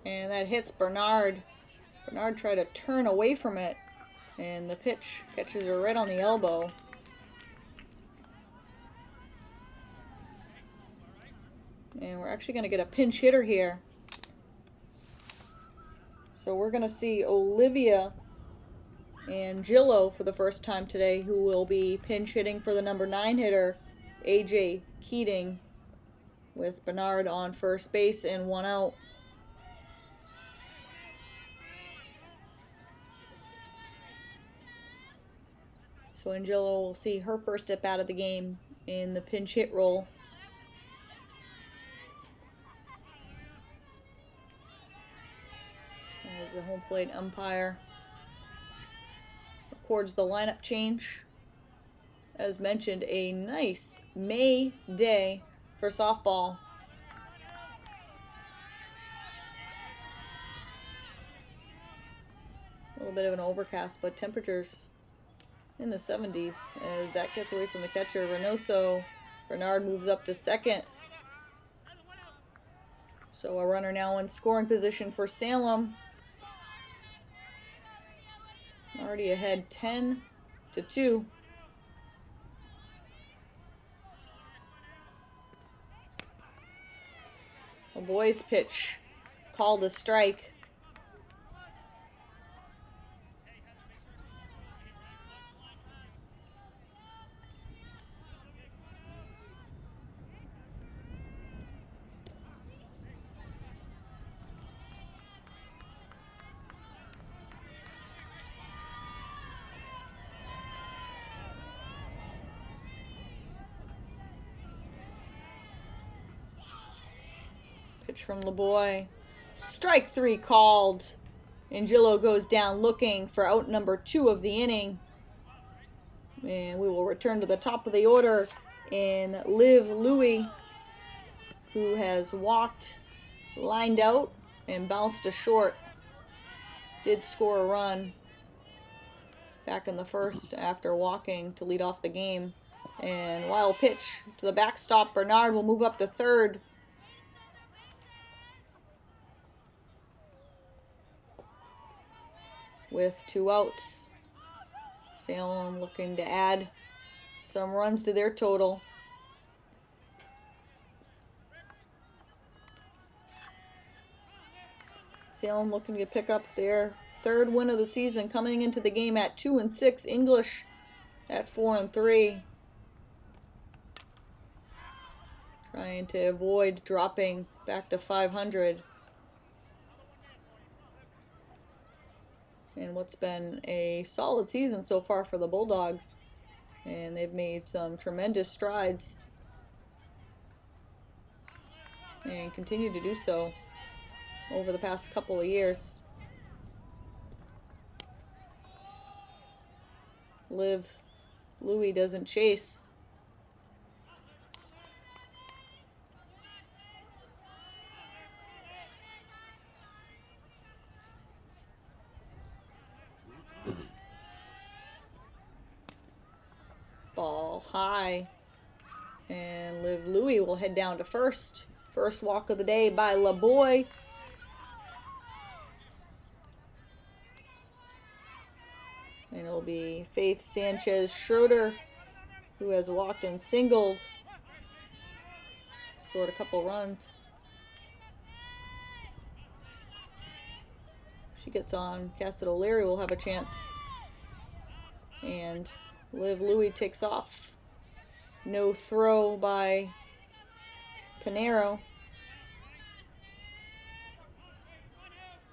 [SPEAKER 1] And that hits Bernard. Bernard tried to turn away from it, and the pitch catches her right on the elbow. And we're actually going to get a pinch hitter here. So we're going to see Olivia Angillo for the first time today, who will be pinch hitting for the number 9 hitter, AJ Keating, with Bernard on first base and one out. So Angillo will see her first at bat of the game in the pinch hit role. As the home plate umpire records the lineup change. As mentioned, a nice May day for softball. A little bit of an overcast, but temperatures in the 70s as that gets away from the catcher, Reynoso. Bernard moves up to second. So a runner now in scoring position for Salem. Already ahead 10-2. A boy's pitch called a strike. Pitch from LeBoy. Strike 3 called. Angillo goes down looking for out number 2 of the inning. And we will return to the top of the order in Liv Louie, who has walked, lined out, and bounced to short. Did score a run back in the first after walking to lead off the game. And wild pitch to the backstop. Bernard will move up to third. With 2 outs. Salem looking to add some runs to their total. Salem looking to pick up their 3rd win of the season, coming into the game at 2-6. English at 4-3. Trying to avoid dropping back to 500. And what's been a solid season so far for the Bulldogs. And they've made some tremendous strides. And continue to do so over the past couple of years. Liv Louie doesn't chase. Ball high. And Liv Louie will head down to first. First walk of the day by LaBoy. And it'll be Faith Sanchez Schroeder, who has walked and singled. Scored a couple runs. She gets on. Cassidy O'Leary will have a chance. And Liv Louie takes off. No throw by Pinero.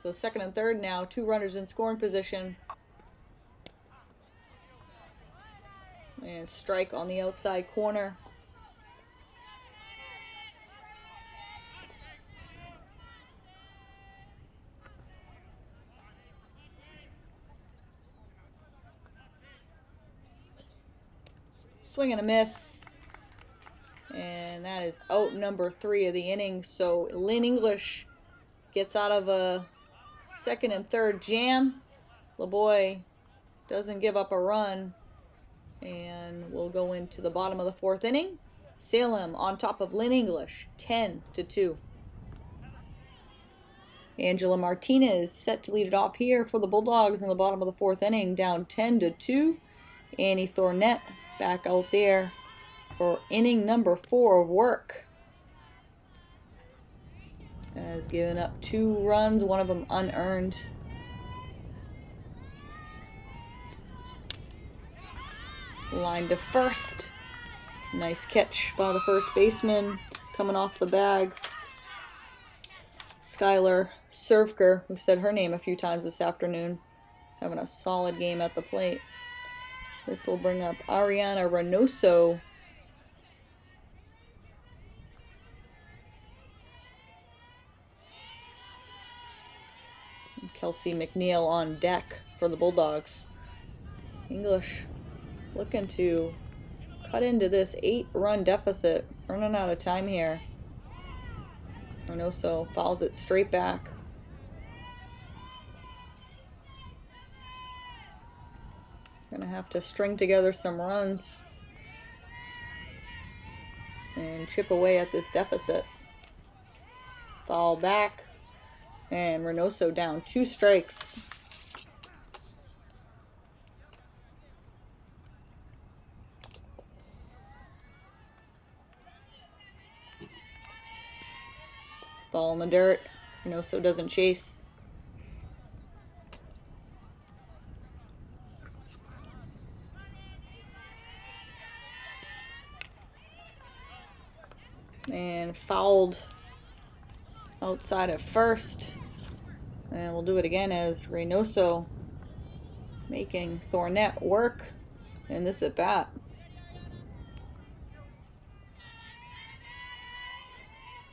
[SPEAKER 1] So second and third now. 2 runners in scoring position. And strike on the outside corner. Swing and a miss. And that is out number 3 of the inning. So Lynn English gets out of a second and third jam. LaBoy doesn't give up a run. And we'll go into the bottom of the 4th inning. Salem on top of Lynn English, 10-2. Angela Martinez set to lead it off here for the Bulldogs in the bottom of the 4th inning, down 10-2. Annie Thornett back out there for inning number 4 of work. Has given up 2 runs, one of them unearned. Line to first. Nice catch by the first baseman coming off the bag. Skylar Surfker, who said her name a few times this afternoon, having a solid game at the plate. This will bring up Ariana Reynoso. And Kelsey McNeil on deck for the Bulldogs. English looking to cut into this 8-run deficit. Running out of time here. Reynoso fouls it straight back. Gonna have to string together some runs and chip away at this deficit. Foul back. And Reynoso down 2 strikes. Ball in the dirt. Reynoso doesn't chase. And fouled outside at first. And we'll do it again as Reynoso making Thornett work in this at bat.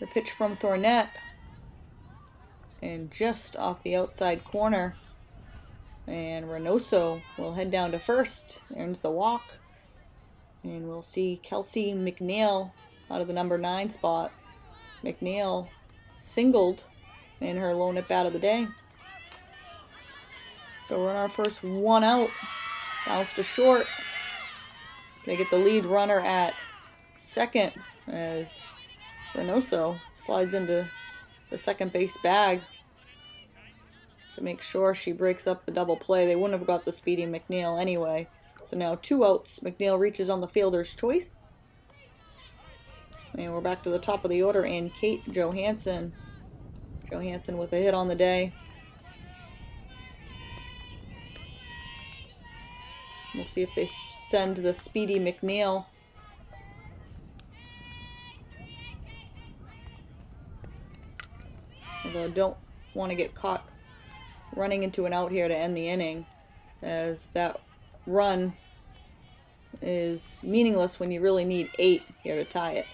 [SPEAKER 1] The pitch from Thornett, and just off the outside corner. And Reynoso will head down to first, earns the walk. And we'll see Kelsey McNeil out of the number 9 spot. McNeil singled in her lone at bat of the day. So we're on our first 1 out. Bounce to short. They get the lead runner at second as Reynoso slides into the second base bag to make sure she breaks up the double play. They wouldn't have got the speedy McNeil anyway. So now 2 outs. McNeil reaches on the fielder's choice. And we're back to the top of the order and Kate Johansson. Johansson with a hit on the day. We'll see if they send the speedy McNeil. Although I don't want to get caught running into an out here to end the inning, as that run is meaningless when you really need 8 here to tie it.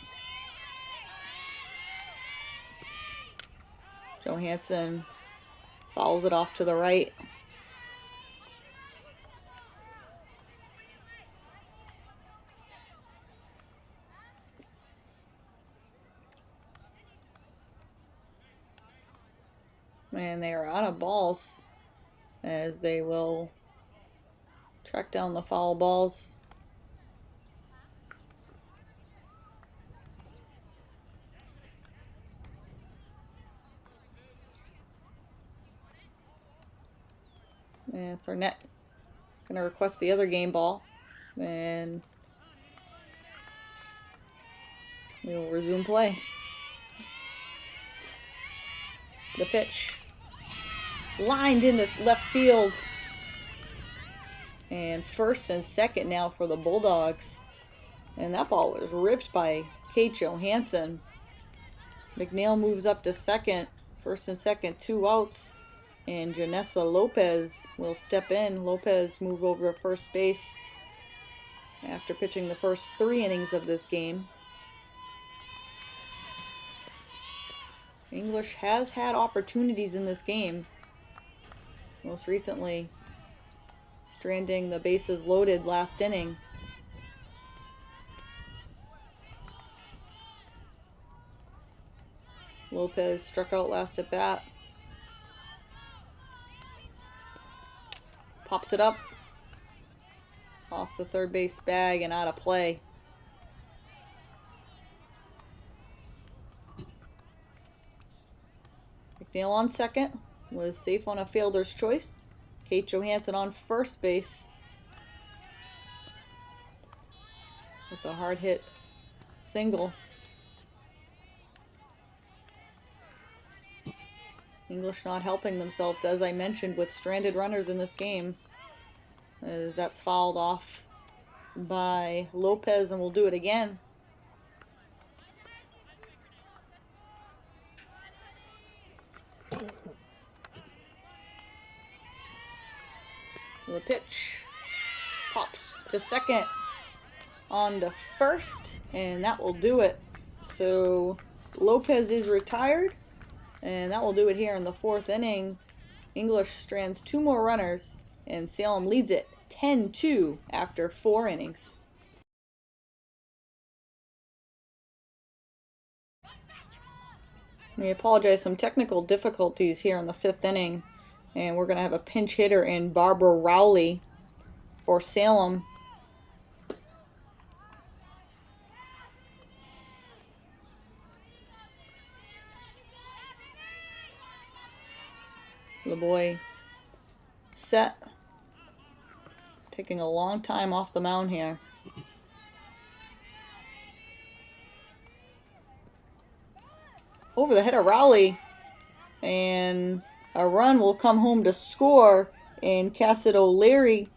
[SPEAKER 1] Johansson fouls it off to the right. And they are out of balls as they will track down the foul balls. And it's our net. Gonna request the other game ball. And we will resume play. The pitch. Lined into left field. And first and second now for the Bulldogs. And that ball was ripped by Kate Johansson. McNeil moves up to second. First and second, 2 outs. And Janessa Lopez will step in. Lopez move over to first base after pitching the first 3 innings of this game. English has had opportunities in this game. Most recently, stranding the bases loaded last inning. Lopez struck out last at bat. Pops it up off the third base bag and out of play. McNeil on second was safe on a fielder's choice. Kate Johansson on first base with a hard hit single. English not helping themselves, as I mentioned, with stranded runners in this game, as that's fouled off by Lopez, and we'll do it again. The pitch pops to second, on to first, and that will do it. So Lopez is retired, and that will do it here in the 4th inning. English strands 2 more runners, and Salem leads it 10-2 after 4 innings. We apologize, some technical difficulties here in the 5th inning, and we're going to have a pinch hitter in Barbara Rowley for Salem. The boy set, taking a long time off the mound here. Over the head of Rowley, and a run will come home to score, and Cassidy O'Leary.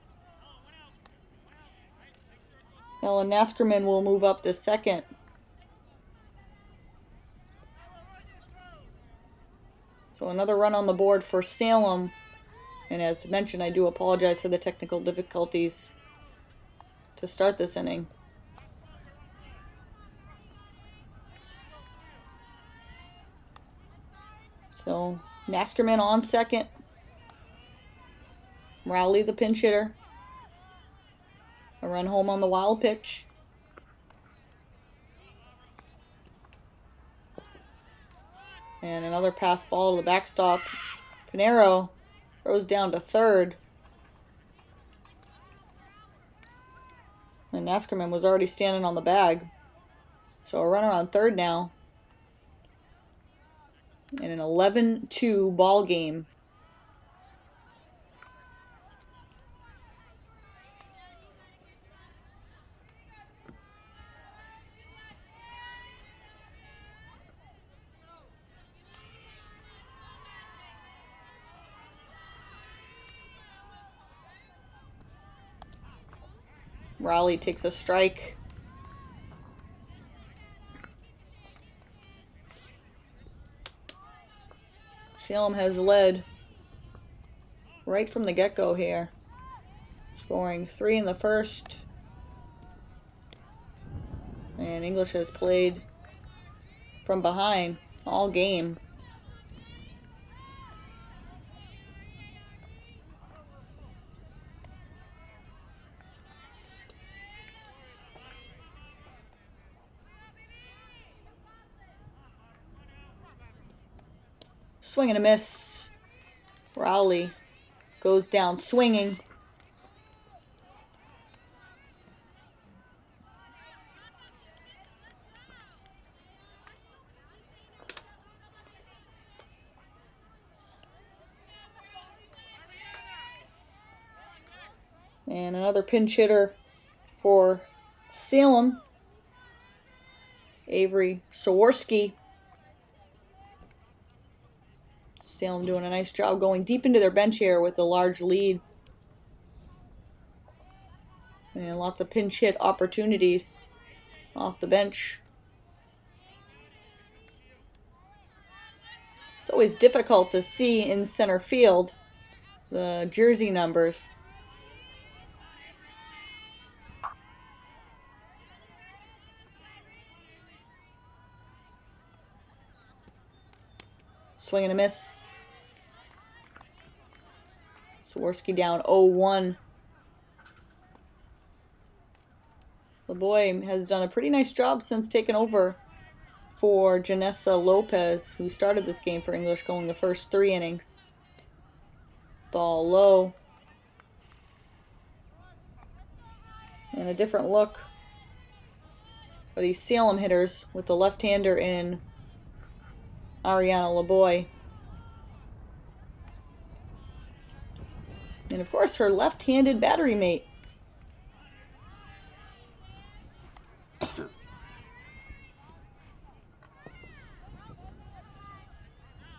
[SPEAKER 1] Ellen Naskerman will move up to second. So another run on the board for Salem. And as mentioned, I do apologize for the technical difficulties to start this inning. So Naskerman on second. Rowley the pinch hitter. A run home on the wild pitch. And another pass ball to the backstop. Pinero throws down to third. And Naskerman was already standing on the bag. So a runner on third now. In an 11-2 ball game. Rowley takes a strike. Salem has led right from the get-go here, scoring 3 in the first. And English has played from behind all game. Swing and a miss. Rowley goes down swinging. And another pinch hitter for Salem, Avery Saworski. Salem doing a nice job going deep into their bench here with a large lead. And lots of pinch hit opportunities off the bench. It's always difficult to see in center field the jersey numbers. Swing and a miss. Saworski down 0-1. LeBoy has done a pretty nice job since taking over for Janessa Lopez, who started this game for English, going the first 3 innings. Ball low. And a different look for these Salem hitters with the left-hander in Ariana LeBoy. And of course her left-handed battery mate.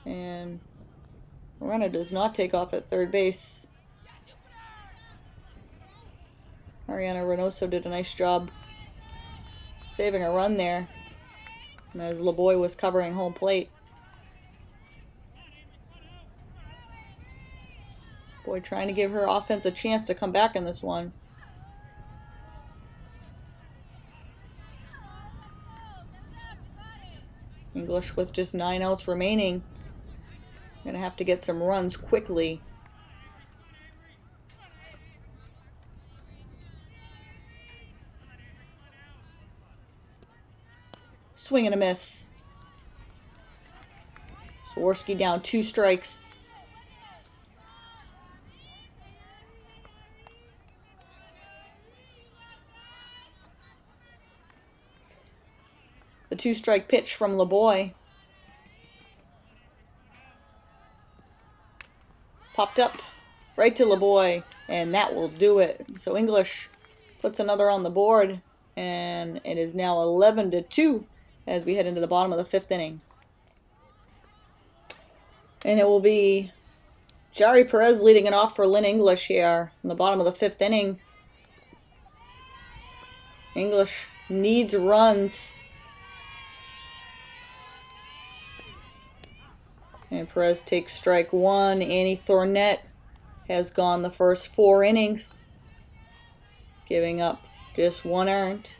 [SPEAKER 1] And Moreno does not take off at third base. Ariana Reynoso did a nice job saving a run there as LeBoy was covering home plate. Boy trying to give her offense a chance to come back in this one. English with just 9 outs remaining. Gonna have to get some runs quickly. Swing and a miss. Saworski down 2 strikes. The 2-strike pitch from LeBoy. Popped up right to LeBoy, and that will do it. So English puts another on the board, and it is now 11-2 as we head into the bottom of the 5th inning. And it will be Jari Perez leading it off for Lynn English here in the bottom of the 5th inning. English needs runs. And Perez takes strike 1. Annie Thornett has gone the first 4 innings, giving up just 1 earned.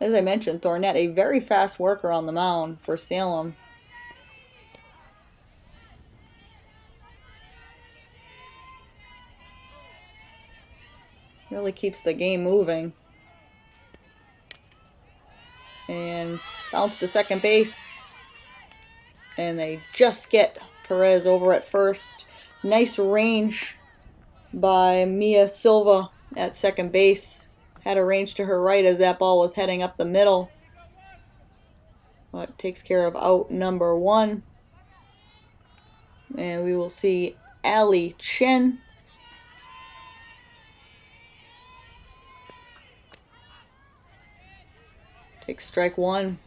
[SPEAKER 1] As I mentioned, Thornett, a very fast worker on the mound for Salem. Really keeps the game moving. And bounce to second base. And they just get Perez over at first. Nice range by Mia Silva at second base. Had a range to her right as that ball was heading up the middle. But takes care of out number 1. And we will see Allie Chen. Takes strike 1.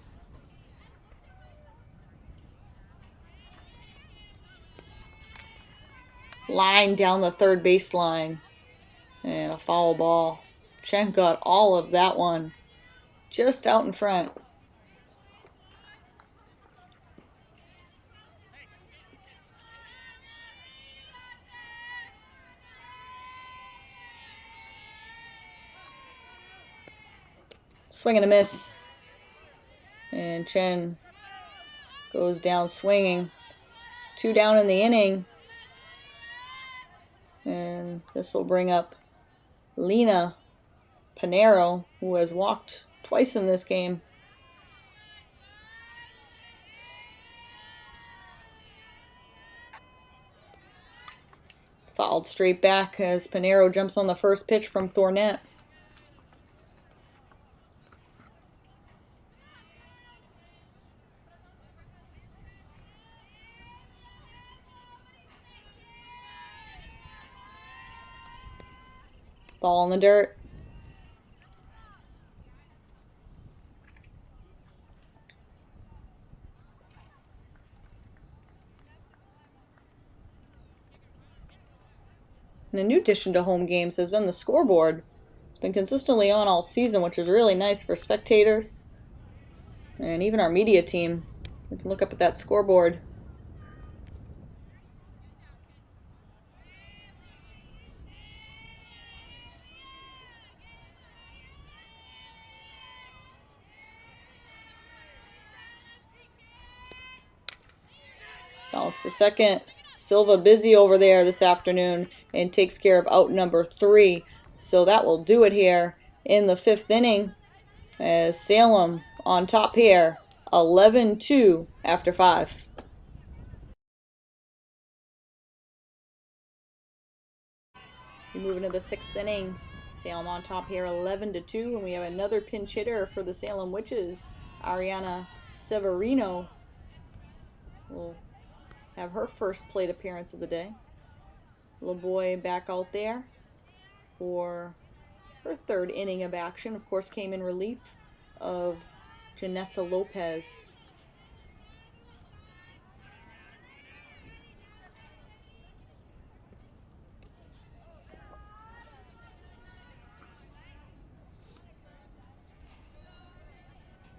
[SPEAKER 1] Line down the third baseline. And a foul ball. Chen got all of that one. Just out in front. Swing and a miss. And Chen goes down swinging. 2 down in the inning. And this will bring up Lena Panero, who has walked twice in this game. Fouled straight back as Panero jumps on the first pitch from Thornett. Ball in the dirt. And a new addition to home games has been the scoreboard. It's been consistently on all season, which is really nice for spectators and even our media team. We can look up at that scoreboard. Bounce to second. Silva busy over there this afternoon and takes care of out number 3. So that will do it here in the 5th inning as Salem on top here, 11-2 after 5. We move into the 6th inning. Salem on top here, 11-2, and we have another pinch hitter for the Salem Witches. Ariana Severino will have her first plate appearance of the day. Little boy back out there for her 3rd inning of action. Of course, came in relief of Janessa Lopez.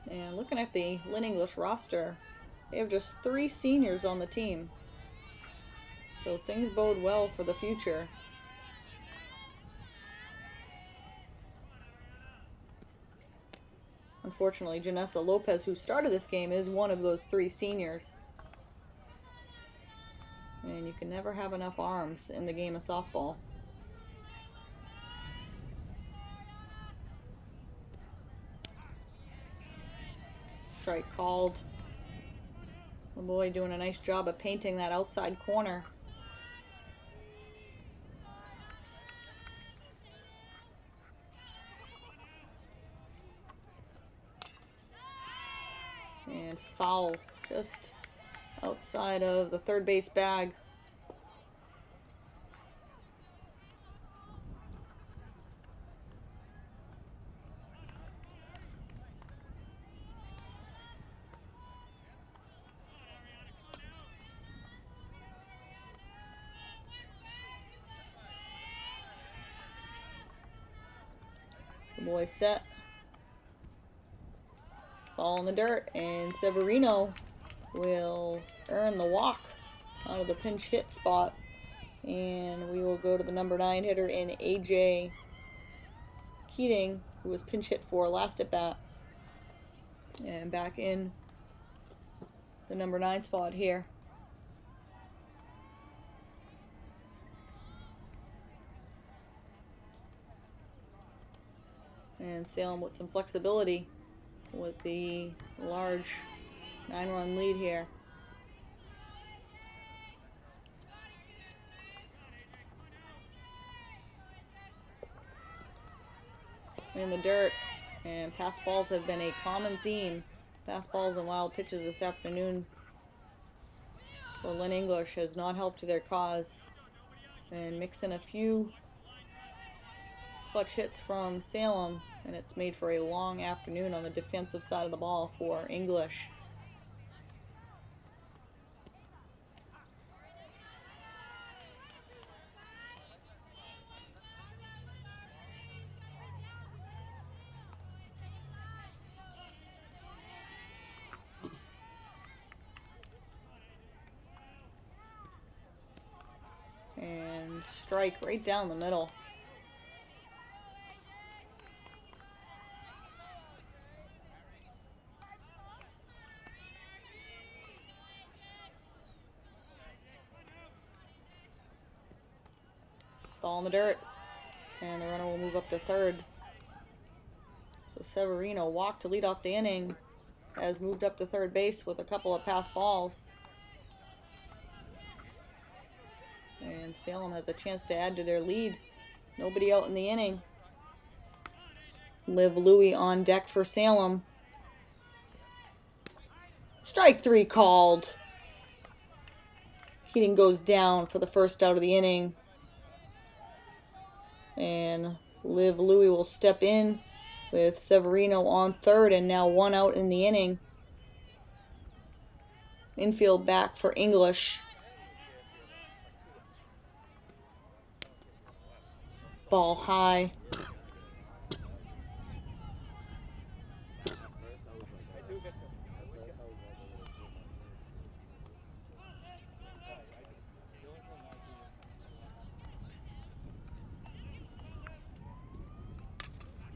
[SPEAKER 1] And looking at the Lynn English roster, they have just 3 seniors on the team. So things bode well for the future. Unfortunately, Janessa Lopez, who started this game, is one of those 3 seniors. And you can never have enough arms in the game of softball. Strike called. Oh boy, doing a nice job of painting that outside corner. And foul just outside of the third base bag. The boy set. Ball in the dirt, and Severino will earn the walk out of the pinch hit spot. And we will go to the number 9 hitter in AJ Keating, who was pinch hit for last at bat. And back in the number 9 spot here. And Salem with some flexibility with the large 9-run lead here. In the dirt, and pass balls have been a common theme. Pass balls and wild pitches this afternoon for Lynn English has not helped their cause. And mix in a few clutch hits from Salem, and it's made for a long afternoon on the defensive side of the ball for English. And strike right down the middle. Ball in the dirt, and the runner will move up to third. So Severino walked to lead off the inning, has moved up to third base with a couple of pass balls. And Salem has a chance to add to their lead. Nobody out in the inning. Liv Louie on deck for Salem. Strike 3 called. Keating goes down for the first out of the inning. And Liv Louie will step in with Severino on third, and now 1 out in the inning. Infield back for English. Ball high.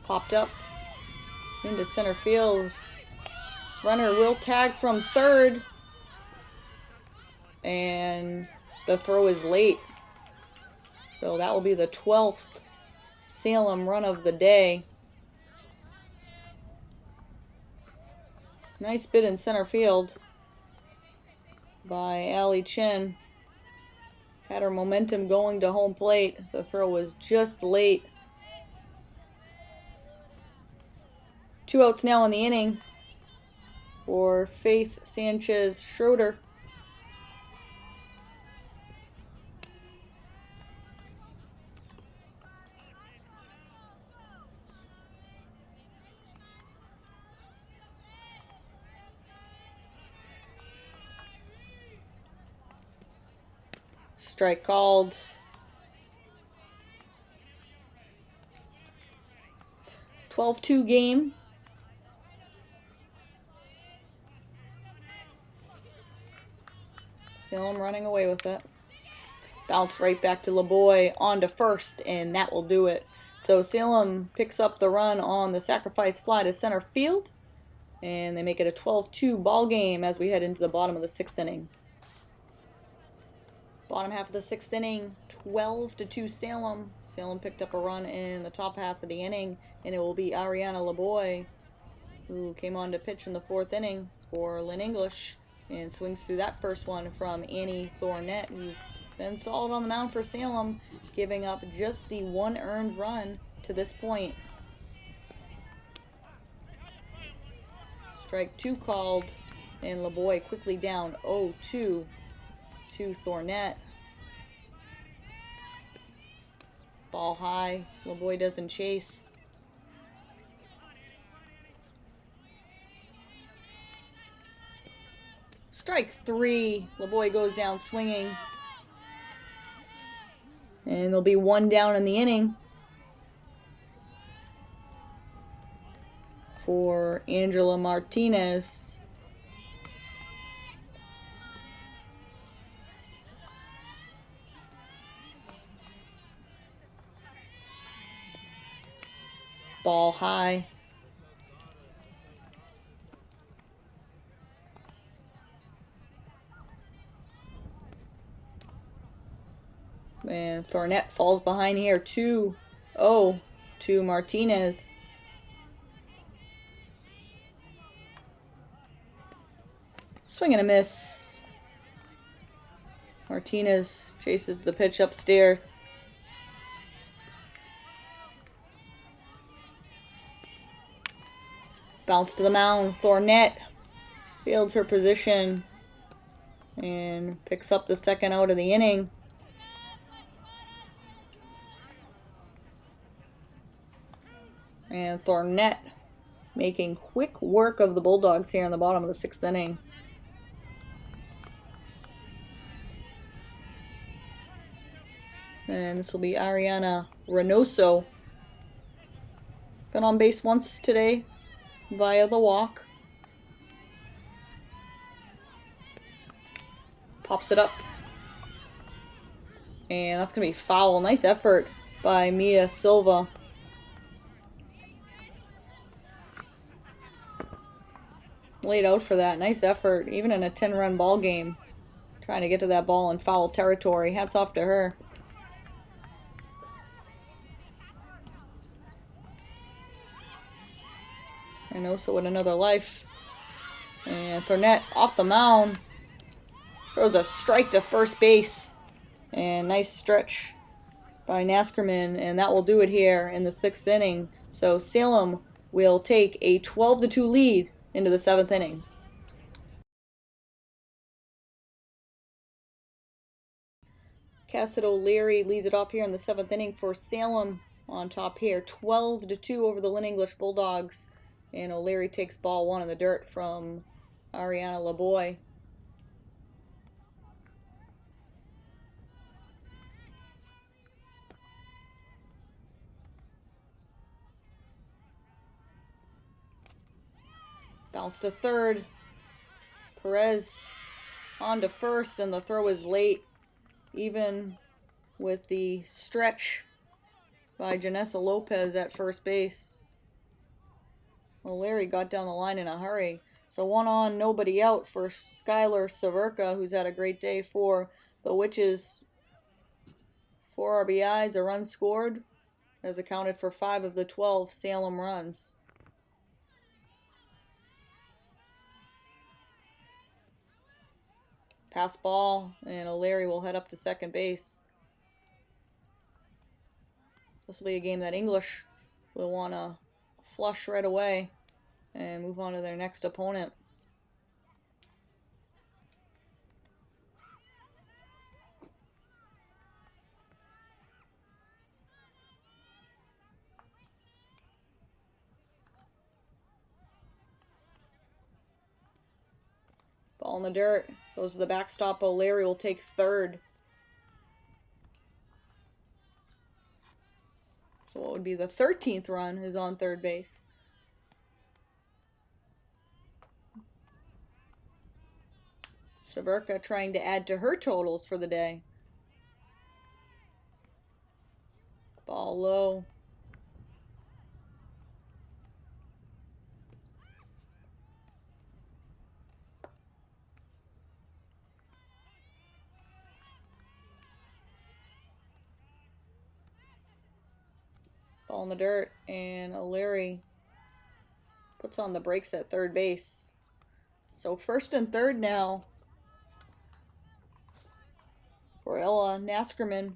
[SPEAKER 1] Popped up into center field. Runner will tag from third. And the throw is late. So that will be the 12th Salem run of the day. Nice bit in center field by Allie Chin. Had her momentum going to home plate. The throw was just late. 2 outs now in the inning for Faith Sanchez Schroeder. Strike called. "12-2 game. Salem running away with it. Bounce right back to LeBoy on to first, and that will do it. So Salem picks up the run on the sacrifice fly to center field, and they make it a 12-2 ball game as we head into the bottom of the 6th inning. Bottom half of the 6th inning, 12-2 Salem. Salem picked up a run in the top half of the inning, and it will be Ariana LeBoy who came on to pitch in the 4th inning for Lynn English and swings through that first one from Annie Thornett, who's been solid on the mound for Salem, giving up just the 1 earned run to this point. Strike 2 called, and LeBoy quickly down 0-2 to Thornett. Ball high. LeBoy doesn't chase. Strike 3. LeBoy goes down swinging. And there'll be 1 down in the inning for Angela Martinez. Ball high. And Thornett falls behind here 2-0 to Martinez. Swing and a miss. Martinez chases the pitch upstairs. Bounce to the mound. Thornett fields her position and picks up the 2nd out of the inning. And Thornett making quick work of the Bulldogs here in the bottom of the 6th inning. And this will be Ariana Reynoso. Been on base once today via the walk. Pops it up. And that's going to be foul. Nice effort by Mia Silva. Laid out for that. Nice effort. Even in a 10-run ball game. Trying to get to that ball in foul territory. Hats off to her. And also with another life. And Thornett off the mound. Throws a strike to first base. And nice stretch by Naskerman. And that will do it here in the 6th inning. So Salem will take a 12-2 lead into the 7th inning. Cassidy O'Leary leads it off here in the 7th inning for Salem on top here, 12-2 over the Lynn English Bulldogs. And O'Leary takes ball 1 in the dirt from Ariana LeBoy. Bounce to third. Perez on to first, and the throw is late, even with the stretch by Janessa Lopez at first base. O'Leary got down the line in a hurry. So 1 on, nobody out for Skylar Severka, who's had a great day for the Witches. 4 RBIs, a run scored, has accounted for 5 of the 12 Salem runs. Pass ball, and O'Leary will head up to second base. This will be a game that English will want to flush right away and move on to their next opponent. Ball in the dirt, goes to the backstop. O'Leary will take third. So what would be the 13th run is on third base. Severka trying to add to her totals for the day. Ball low. Ball in the dirt, and O'Leary puts on the brakes at third base. So first and third now for Ella Naskerman.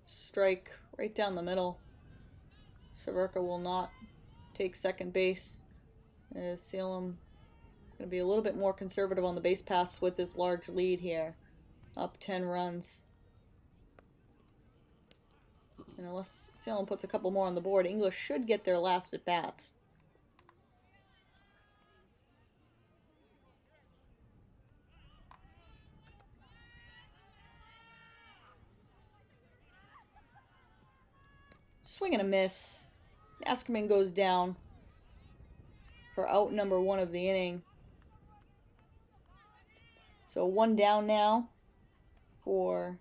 [SPEAKER 1] Strike right down the middle. Severka will not take second base, as Salem going to be a little bit more conservative on the base paths with this large lead here, up 10 runs. And unless Salem puts a couple more on the board, English should get their last at bats. Swing and a miss. Naskerman goes down for out number 1 of the inning. So 1 down now for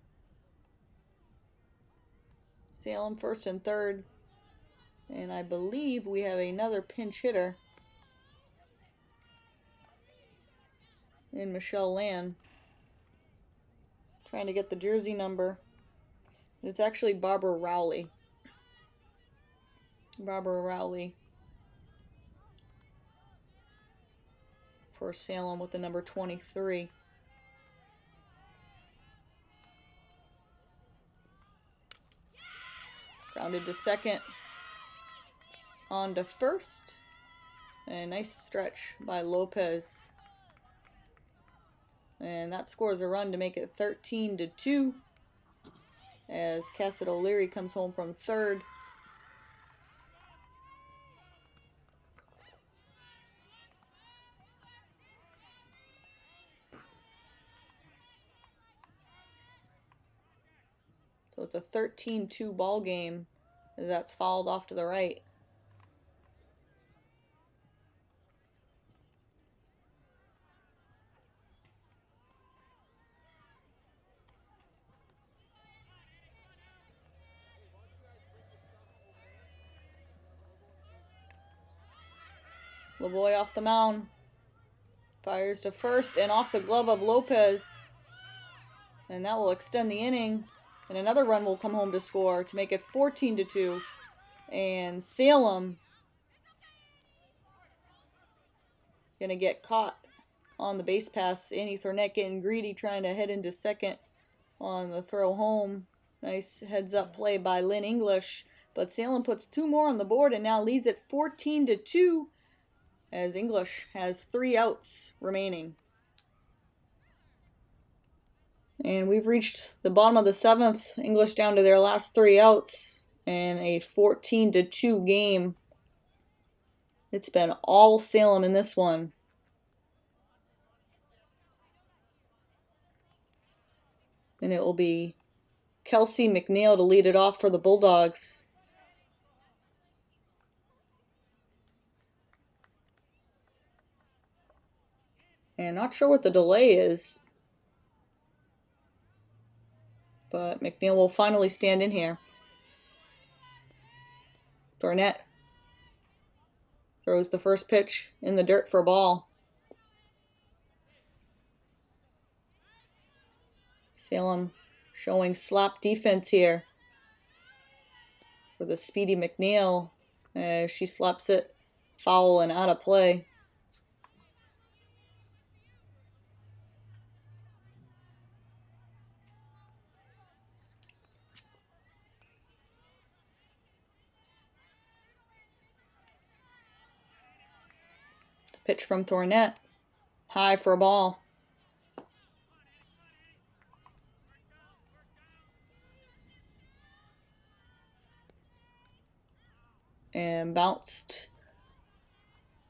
[SPEAKER 1] Salem, first and third. And I believe we have another pinch hitter in Michelle Lynn, trying to get the jersey number. It's actually Barbara Rowley. Barbara Rowley for Salem with the number 23. Grounded to second. On to first. And nice stretch by Lopez. And that scores a run to make it 13-2. As Cassidy O'Leary comes home from third. So it's a 13-2 ball game. That's fouled off to the right. LeBoy off the mound. Fires to first and off the glove of Lopez. And that will extend the inning. And another run will come home to score to make it 14-2. And Salem gonna get caught on the base pass. Annie Thornett getting greedy, trying to head into second on the throw home. Nice heads-up play by Lynn English. But Salem puts 2 more on the board and now leads it 14-2 as English has 3 outs remaining. And we've reached the bottom of the 7th. English down to their last 3 outs and a 14-2 game. It's been all Salem in this one. And it will be Kelsey McNeil to lead it off for the Bulldogs. And not sure what the delay is, but McNeil will finally stand in here. Thornett throws the first pitch in the dirt for a ball. Salem showing slap defense here for the speedy McNeil as she slaps it foul and out of play. Pitch from Thornett, high for a ball. And bounced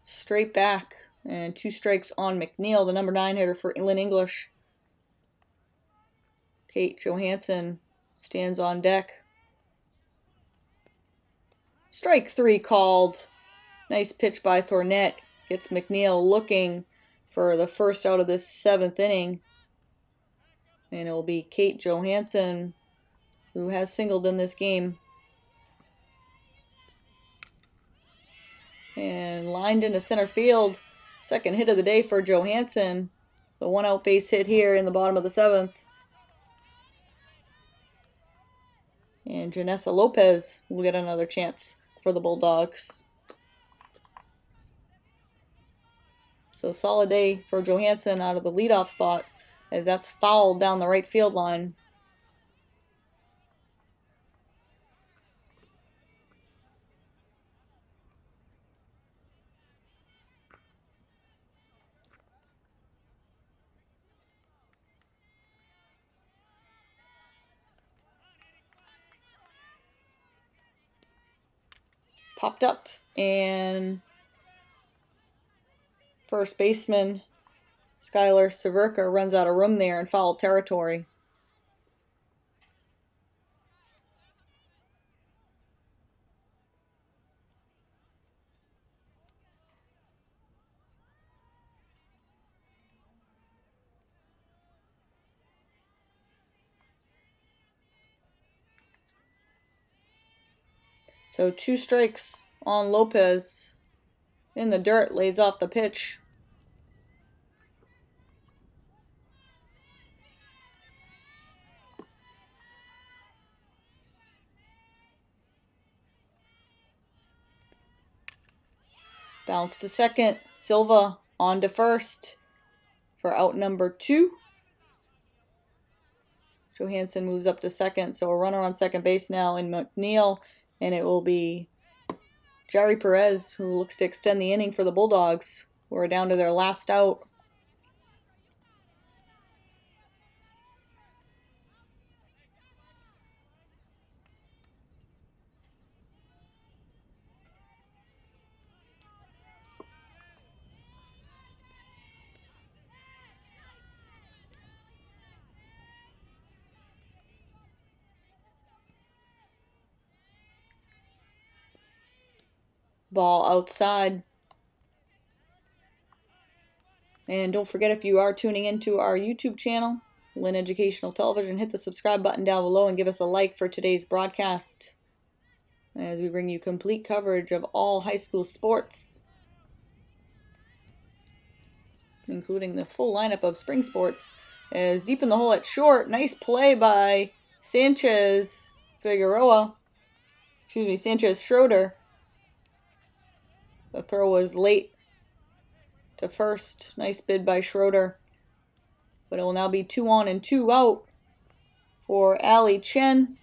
[SPEAKER 1] straight back. And 2 strikes on McNeil, the number 9 hitter for Lynn English. Kate Johansson stands on deck. Strike 3 called. Nice pitch by Thornett. Gets McNeil looking for the first out of this 7th inning. And it will be Kate Johansson who has singled in this game. And lined into center field. Second hit of the day for Johansson. The 1-out base hit here in the bottom of the 7th. And Janessa Lopez will get another chance for the Bulldogs. So solid day for Johansson out of the leadoff spot as that's fouled down the right field line. Popped up, and first baseman Skylar Severka runs out of room there in foul territory. So 2 strikes on Lopez. In the dirt, lays off the pitch. Bounce to second. Silva on to first for out number 2. Johansson moves up to second, so a runner on second base now in McNeil, and it will be Jerry Perez who looks to extend the inning for the Bulldogs, who are down to their last out. Ball outside. And don't forget, if you are tuning into our YouTube channel, Lynn Educational Television, hit the subscribe button down below and give us a like for today's broadcast as we bring you complete coverage of all high school sports, including the full lineup of spring sports. As deep in the hole at short, nice play by Sanchez Schroeder. The throw was late to first. Nice bid by Schroeder. But it will now be 2 on and 2 out for Ali Chen.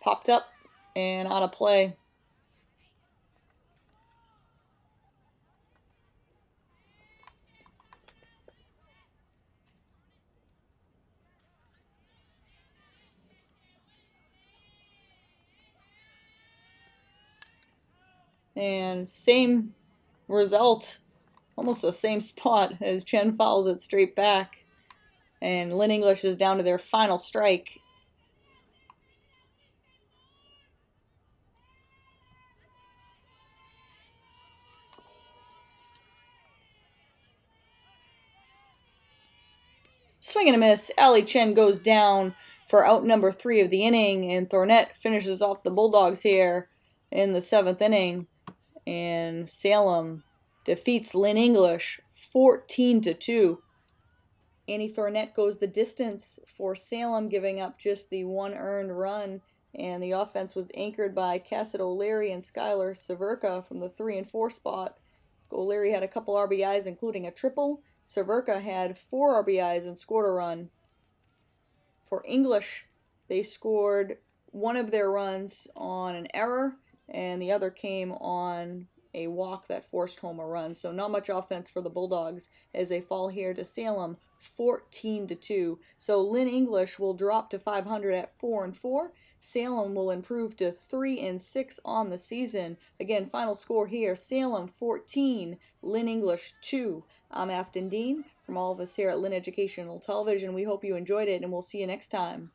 [SPEAKER 1] Popped up and out of play. And same result, almost the same spot as Chen fouls it straight back. And Lynn English is down to their final strike. Swing and a miss. Ali Chen goes down for out number 3 of the inning, and Thornett finishes off the Bulldogs here in the 7th inning. And Salem defeats Lynn English 14-2. Annie Thornett goes the distance for Salem, giving up just the 1 earned run. And the offense was anchored by Cassidy O'Leary and Skylar Severka from the 3 and 4 spot. O'Leary had a couple RBIs, including a triple. Severka had 4 RBIs and scored a run. For English, they scored one of their runs on an error, and the other came on a walk that forced home a run. So not much offense for the Bulldogs as they fall here to Salem 14-2. So Lynn English will drop to 500 at 4 and 4. Salem will improve to 3 and 6 on the season. Again, final score here: Salem 14, Lynn English 2. I'm Afton Dean. From all of us here at Lynn Educational Television, we hope you enjoyed it, and we'll see you next time.